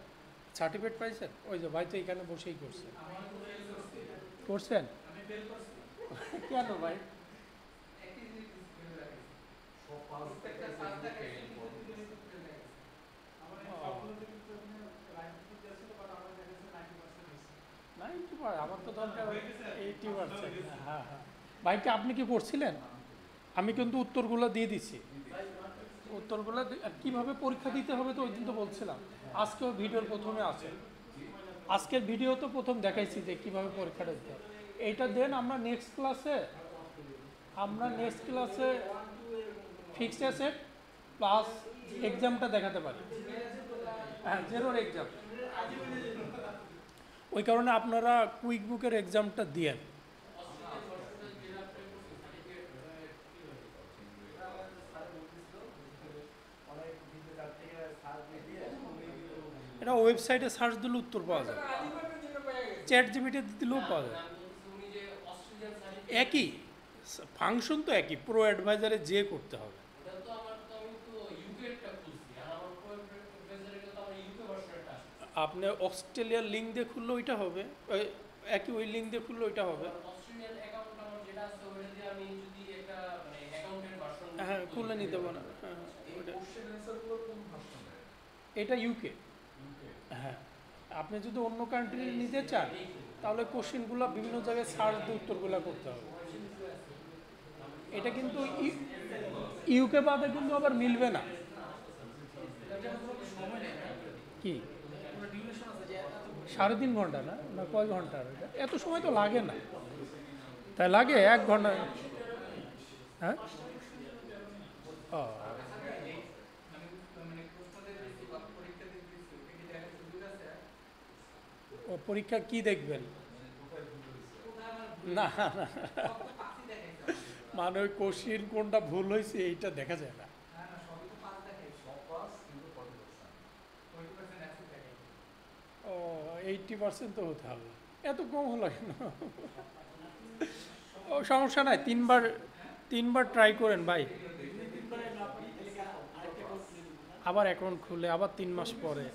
সার্টিফিকেট পাইছেন? ওই যে ভাই তো এখানে বসেই করছে। করছেন? আমি ফেল করছি। কেন ভাই? একই জিনিস ফেল লাগে। প্রত্যেকটা সাবজেক্ট একটা কিন্তু দুটো ফেল লাগে। আমার এই সবগুলোতে কিন্তু আপনি রাইট টু দিয়েছিল, বাট আমার দেখা যাচ্ছে 90% হইছে। 90%? আমার তো দরকার 80%। হ্যাঁ হ্যাঁ। ভাইকে আপনি কি করছিলেন? আমি কিন্তু উত্তরগুলো দিয়ে দিচ্ছি, উত্তরগুলো কীভাবে পরীক্ষা দিতে হবে তো ওই দিন তো বলছিলাম, আজকেও ভিডিওর প্রথমে আছে, আজকের ভিডিও তো প্রথম দেখাইছি যে কীভাবে পরীক্ষাটা দিতে হবে। এইটা দেন, আমরা নেক্সট ক্লাসে ফিক্সড অ্যাসেট প্লাস এক্সামটা দেখাতে পারি। হ্যাঁ, জেরোর এক্সাম। ওই কারণে আপনারা কুইক বুকের এক্সামটা দিয়েন। এটা ওয়েবসাইটে সার্চ দিলে উত্তর পাওয়া যায়, চ্যাট জিপিটি দিলেও পাওয়া যায়, একই ফাংশন তো একই, প্রো অ্যাডভাইজারে যে করতে হবে। আপনি অস্ট্রেলিয়ার লিঙ্ক দিয়ে খুললে ওইটা হবে, একই ওই লিঙ্ক দিয়ে খুললে ওইটা হবে। হ্যাঁ, খুলে নিতে পারেন। হ্যাঁ, এটা ইউকে। হ্যাঁ, আপনি যদি অন্য কান্ট্রি নিতে চান তাহলে কোশ্চেনগুলো বিভিন্ন জায়গায় সার্চ দিয়ে উত্তরগুলো করতে হবে। এটা কিন্তু ইউকে বাদে কিন্তু আবার মিলবে না। কি 3.5 ঘন্টা না না কয় ঘন্টা? এত সময় তো লাগে না, তাই লাগে 1 ঘন্টা? হ্যাঁ, ও ও, পরীক্ষা কি দেখবেন? না না, মানে ওই কোশ্চিন কোনটা ভুল হয়েছে এইটা দেখা যায় না। ও, 80% তো হতে হবে, এত কম হলো কেন? ও, সমস্যা নাই, তিনবার ট্রাই করেন ভাই, আবার অ্যাকাউন্ট খুলে আবার 3 মাস পরে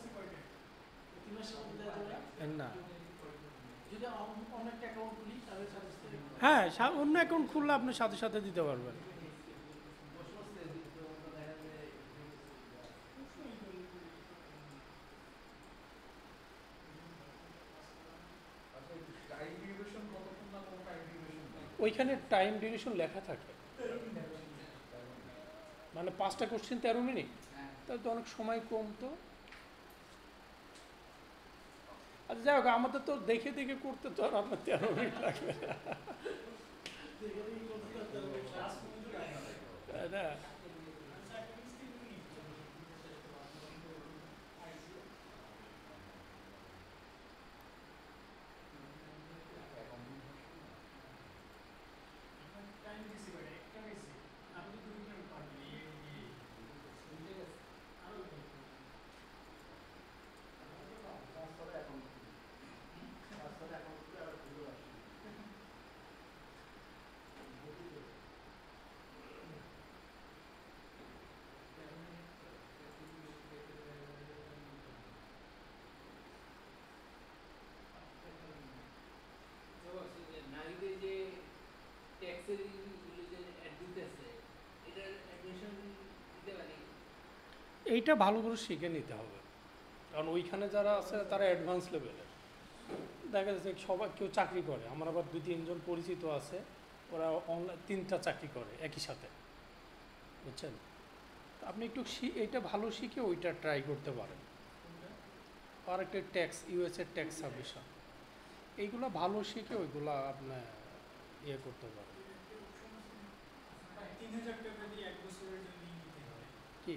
না। হ্যাঁ, অন্য অ্যাকাউন্ট খুললে আপনি সাথে সাথে দিতে পারবেন। ওইখানে টাইম ডিউরেশন লেখা থাকে, মানে 5টা কোশ্চেন 13 মিনিট, তাহলে তো অনেক সময় কম। তো আচ্ছা যাই হোক, আমাদের তো দেখে দেখে করতে তো আর আপনার 13 মিনিট লাগবে না, তাই না? নারীদের যে ট্যাক্সের যে অ্যাড দিতেছে, এটার অ্যাডমিশন দিতে পারি? এইটা ভালো করে শিখে নিতে হবে, কারণ ওইখানে যারা আছে তারা অ্যাডভান্স লেভেলের। দেখা যাচ্ছে সবাই কেউ চাকরি করে, আমার আবার 2-3 জন পরিচিত আছে, ওরা অনলাইন 3টা চাকরি করে একই সাথে, বুঝছেন? তো আপনি একটু এইটা ভালো শিখে ওইটা ট্রাই করতে পারেন। আর একটা ট্যাক্স, ইউএসএ ট্যাক্স সাবমিশন, এইগুলো ভালো শিখে ওইগুলো আপনি ইয়ে করতে পারেন। 3000 টাকা দিয়ে 1 বছরের জন্য নিতে হয়। কি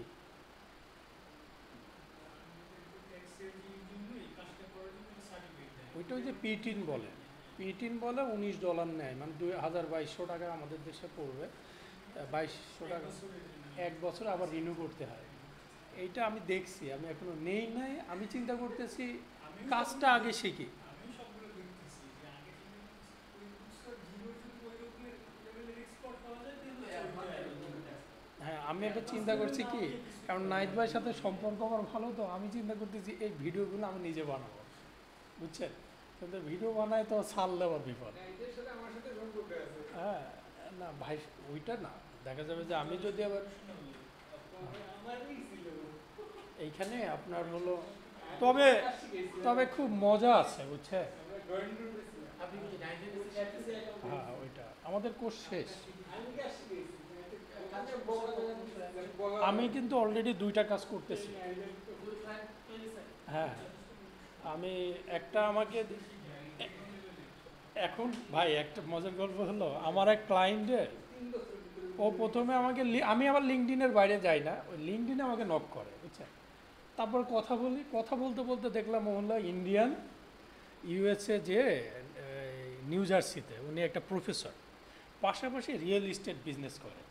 ট্যাক্সের জন্য এই কাজটা করার জন্য সার্টিফিকেট দেয়। ওইটা ওই যে P-10 বলে, P-10 বলে $19 নেয়, মানে 2200 টাকা আমাদের দেশে পড়বে, 2200 টাকা বছরের জন্য। 1 বছর, আবার রিনিউ করতে হয়। এইটা আমি দেখছি, আমি এখনো নেই নাই, আমি চিন্তা করতেছি কাজটা আগে শিখি। আমি সবগুলো দেখতেছি যে আগে থেকে ওই বুস্টার জিরো যদি ওই রকমের লেভেলের এক্সপোর্ট করা যায় তাহলে হ্যাঁ, আমি একটা চিন্তা করছি কি, কারণ নাইট ভাইয়ের সাথে সম্পর্ক আমার ভালো, তো আমি চিন্তা করতেছি এই ভিডিওগুলো আমি নিজে বানাবো, বুঝছেন? কিন্তু ভিডিও বানাই তো ছাড়লে আবার বিপদ। এদের সাথে আমার সাথে সম্পর্ক আছে। হ্যাঁ, না ভাই ওইটা না, দেখা যাবে যে আমি যদি আবার আমারই ছিল। এইখানে আপনার হলো, তবে তবে খুব মজা আছে, বুঝছেন? আমরা ড্রয়িং রুমে ছিলাম। আপনি কি জানেন হ্যাঁ, ওইটা আমাদের কোর্স শেষ। আমি কাজ শিখেছি। আমি কিন্তু অলরেডি 2টা কাজ করতেছি। হ্যাঁ, আমি একটা আমাকে এখন ভাই একটা মজার গল্প হলো, আমার এক ক্লায়েন্টের, ও প্রথমে আমাকে আমি আবার লিঙ্কডিনের বাইরে যাই না, ওই লিঙ্কডিনে আমাকে নক করে, বুঝছেন? তারপর কথা বলি, কথা বলতে বলতে দেখলাম ও হলো ইন্ডিয়ান, ইউএসএ যে নিউ জার্সিতে উনি একটা প্রফেসর, পাশাপাশি রিয়েল এস্টেট বিজনেস করে।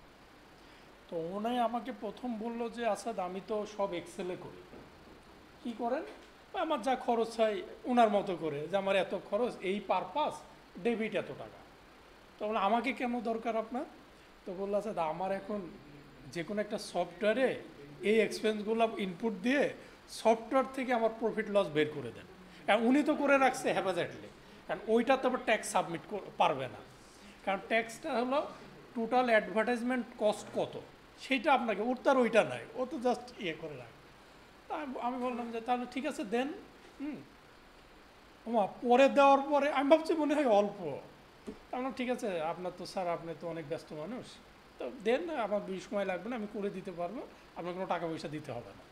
তো ওনাই আমাকে প্রথম বলল যে আসাদ, আমি তো সব এক্সেলে করি। কি করেন? আমার যা খরচ হয় ওনার মতো করে, যে আমার এত খরচ, এই পারপাস, ডেবিট এত টাকা। তো বললাম আমাকে কেন দরকার আপনার? তো বললো আচ্ছা, আমার এখন যে কোনো একটা সফটওয়্যারে এই এক্সপেন্সগুলো ইনপুট দিয়ে সফটওয়্যার থেকে আমার প্রফিট লস বের করে দেন। কারণ উনি তো করে রাখছে হ্যাপাজেটলি, কারণ ওইটা তো আবার ট্যাক্স সাবমিট পারবে না, কারণ ট্যাক্সটা হলো টোটাল অ্যাডভার্টাইজমেন্ট কস্ট কত, সেইটা আপনাকে, ওর তার ওইটা নাই, ও তো জাস্ট ইয়ে করে রাখে। তা আমি বললাম যে তাহলে ঠিক আছে দেন। পরে দেওয়ার পরে আমি ভাবছি মনে হয় অল্প, বললাম ঠিক আছে, আপনার তো স্যার, আপনি তো অনেক ব্যস্ত মানুষ, তো দেন, আমার বেশি সময় লাগবে না, আমি করে দিতে পারবো, আপনার কোনো টাকা পয়সা দিতে হবে না।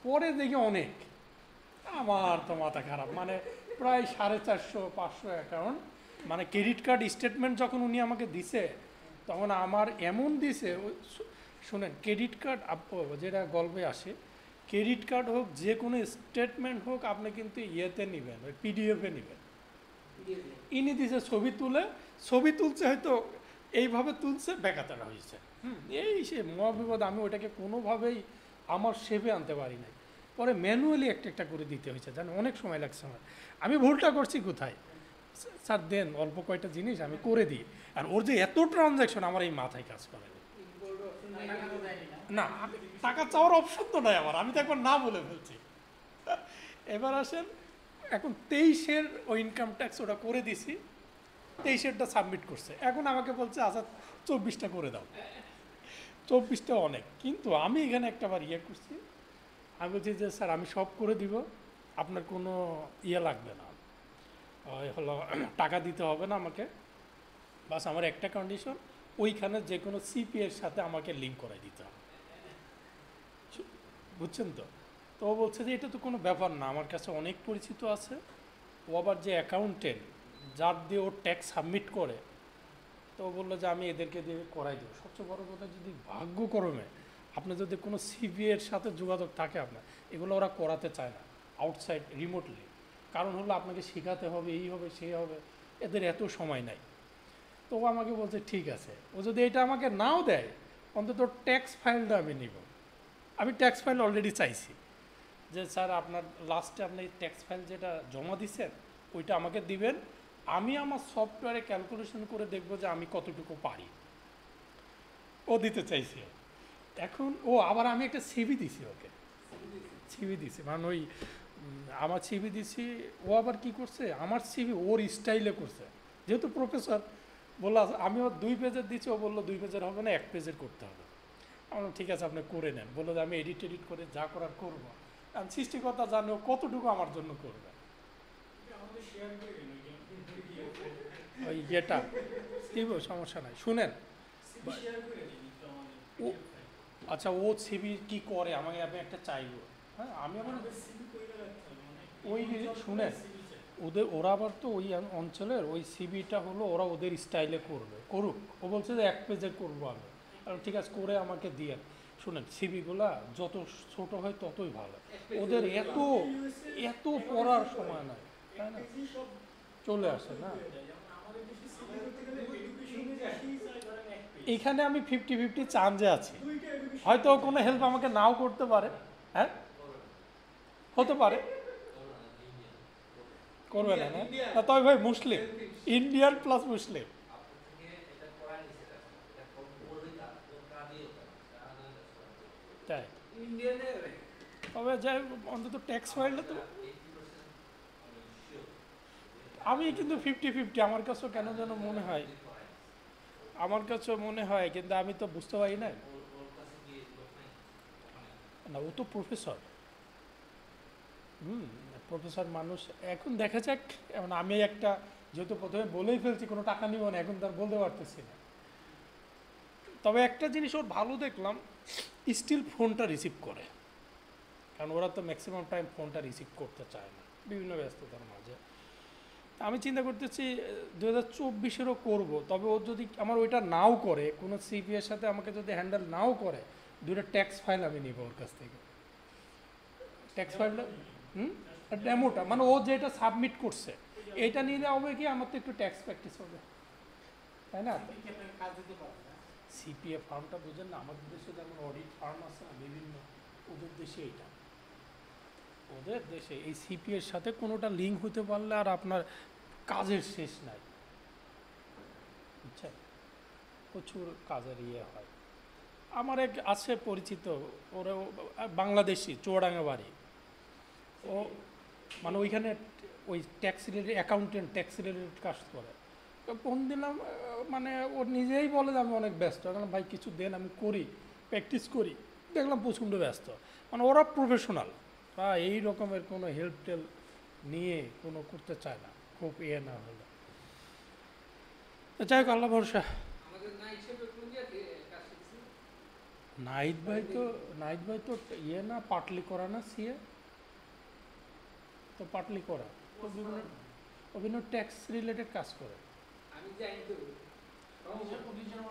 পরে দেখি অনেক, আমার তো মাথা খারাপ, মানে প্রায় 450-500 অ্যাকাউন্ট, মানে ক্রেডিট কার্ড স্টেটমেন্ট যখন উনি আমাকে দিছে, তখন আমার এমন দিছে, শোনেন, ক্রেডিট কার্ড যেটা গল্পে আসে, ক্রেডিট কার্ড হোক, যে কোনো স্টেটমেন্ট হোক, আপনি কিন্তু ইয়েতে নেবেন, ওই পিডিএফে নেবেন। ইনি দিছে ছবি তুলে, ছবি তুলছে হয়তো এইভাবে তুলছে, বেকাতারা হয়েছে। এই সে মহাবিপদ, আমি ওইটাকে কোনোভাবেই আমার শেপে আনতে পারি নাই, পরে ম্যানুয়ালি একটা একটা করে দিতে হয়েছে, জানেন, অনেক সময় লাগছে আমার। আমি ভুলটা করছি কোথায়? স্যার দেন অল্প কয়টা জিনিস আমি করে দিই, আর ওর যে এত ট্রানজ্যাকশন, আমার এই মাথায় কাজ করে না। আমি টাকা চাওয়ার অপশন তো নাই আমার, আমি তো একবার না বলে ফেলছি। এবার আসেন, এখন 23-এর ওই ইনকাম ট্যাক্স ওটা করে দিছি, 23-এরটা সাবমিট করছে, এখন আমাকে বলছে আচ্ছা 24টা করে দাও। 24টা অনেক, কিন্তু আমি এখানে একটাবার ইয়ে করছি, আমি বলছি যে স্যার আমি সব করে দিব, আপনার কোনো ইয়ে লাগবে না, হলো টাকা দিতে হবে না আমাকে, বাস আমার একটা কন্ডিশন, ওইখানে যে কোনো সিপি এর সাথে আমাকে লিঙ্ক করাই দিতে হবে, বুঝছেন তো? তো ও বলছে যে এটা তো কোনো ব্যাপার না, আমার কাছে অনেক পরিচিত আছে। ও আবার যে অ্যাকাউন্টেন্ট যার দিয়ে ও ট্যাক্স সাবমিট করে, তো ও বললো যে আমি এদেরকে দিয়ে করাই দেবো। সবচেয়ে বড় কথা, যদি ভাগ্যক্রমে আপনার যদি কোনো সিবিএর সাথে যোগাযোগ থাকে, আপনার এগুলো ওরা করাতে চায় না আউটসাইড রিমোটলি। কারণ হলো আপনাকে শেখাতে হবে, এই হবে সেই হবে, এদের এত সময় নাই। তো ও আমাকে বলছে ঠিক আছে, ও যদি এটা আমাকে নাও দেয় অন্তত ট্যাক্স ফাইলটা আমি নিব। আমি ট্যাক্স ফাইল অলরেডি চাইছি যে স্যার আপনার লাস্টে আপনি ট্যাক্স ফাইল যেটা জমা দিচ্ছেন ওইটা আমাকে দিবেন, আমি আমার সফটওয়্যারে ক্যালকুলেশন করে দেখব যে আমি কতটুকু পারি। ও দিতে চাইছে। এখন ও আবার আমি একটা সিভি দিছি ওকে, সিভি দিছি, মানে ওই আমার সিভি দিছি। ও আবার কি করছে, আমার সিভি ওর স্টাইলে করছে, যেহেতু প্রফেসর। বললো আমি ওর 2 পেজের দিচ্ছি, ও বললো 2 পেজের হবে না, 1 পেজের করতে হবে। আমি বললাম ঠিক আছে আপনি করে নেন। বললো যে আমি এডিট করে যা করার করবো। আমি সৃষ্টিকর্তা জানি ও কতটুকু আমার জন্য করবে। আমাদের শেয়ার করে দিন ওই ইয়েটা দিব, সমস্যা নাই, শুনেন। সিভি শেয়ার করে দিন একটু আমাদের ও- আচ্ছা, ও সিবি কি করে আমাকে আমি একটা চাইবো। হ্যাঁ, আমি আবার আমাদের সিভি কইরা রাখতে হবে মানে ওই যে শুনেন, ওরা আবার তো ওই অঞ্চলের ওই সিবিটা হলো ওরা ওদের স্টাইলে করবে, করুক। ও বলছে যে 1 পেজের করবো আমি। আর ঠিক আছে, করে আমাকে দিয়ে। শুনেন, সিবিগুলা যত ছোট হয় ততই ভালো। ওদের এত এত পড়ার সময় নাই, তাই না? সব চলে আসে না। যেমন আমাদের দেশে সিভি করতে গেলে এডুকেশনে বেশি চাই ধরেন 1 পেজ। এইখানে আমি 50-50 চান্সে আছি। দুইটা এডুকেশন হয়তো ও কোনো হেল্প আমাকে নাও করতে পারে, হ্যাঁ হতে পারে, করবে না না? না, তবে ভাই মুসলিম, ইন্ডিয়ান প্লাস মুসলিম। তাই ইন্ডিয়ানে তবে যাই হোক, অন্তত ট্যাক্স ফাইলটা তো আমি কিন্তু 50-50 আমার কাছেও কেন যেন মনে হয়, আমার কাছেও মনে হয়, কিন্তু আমি তো বুঝতে পারি না। না, ও তো প্রফেসর। প্রফেসর মানুষ। এখন দেখা যাক, এখন আমি একটা যেহেতু প্রথমে বলেই ফেলছি কোনো টাকা নিব না, এখন তার বলতে পারতেছি না। তবে একটা জিনিস ওর ভালো দেখলাম, স্টিল ফোনটা রিসিভ করে। কারণ ওরা তো ম্যাক্সিমাম টাইম ফোনটা রিসিভ করতে চায় না বিভিন্ন ব্যস্ততার মাঝে। তা আমি চিন্তা করতেছি 2024-এরও করবো। তবে ও যদি আমার ওইটা নাও করে, কোনো সিপিএর সাথে আমাকে যদি হ্যান্ডেল নাও করে, 2টা ট্যাক্স ফাইল আমি নিব ওর কাছ থেকে। ট্যাক্স ফাইলটা ডেমোটা, মানে ও যেটা সাবমিট করছে এইটা নিলে হবে কি, আমার তো একটু ট্যাক্স প্র্যাকটিস হবে, তাই না? কাজ দিতে পারবে না। সিপিএফ ফার্মটা বুঝেন না, আমাদের দেশে যেমন অডিট ফার্ম আছে না বিভিন্ন, ওদের দেশে এইটা, ওদের দেশে এই সিপিএর সাথে কোনোটা লিঙ্ক হতে পারলে আর আপনার কাজের শেষ নাই, বুঝছেন? প্রচুর কাজের ইয়ে হয়। আমার এক আছে পরিচিত, ওরা বাংলাদেশি, চুয়াডাঙ্গা বাড়ি। ও মানে ওইখানে ওই tax related accountant, tax related কাজ করে। তো ফোন দিলাম, মানে ও নিজেই বলে যে আমি অনেক ব্যস্ত। বললাম ভাই কিছু দেন, আমি করি, প্র্যাকটিস করি। দেখলাম প্রচণ্ড ব্যস্ত। মানে ওরা প্রফেশনাল, বা এই রকমের কোনো হেল্প টেল্প নিয়ে কোনো করতে চায় না, খুব ইয়ে না হলে। তো যাই হোক, আল্লাহ ভরসা। আমাদের না হিসেবে কোন জায়গায় কাজ শিখছি নাহিদ ভাই তো ইয়ে না, পাটলি করা না, সিএ তো পাটলি করা, তো বিভিন্ন ট্যাক্স রিলেটেড কাজ করে। আমি জানি তো নিজের নিজের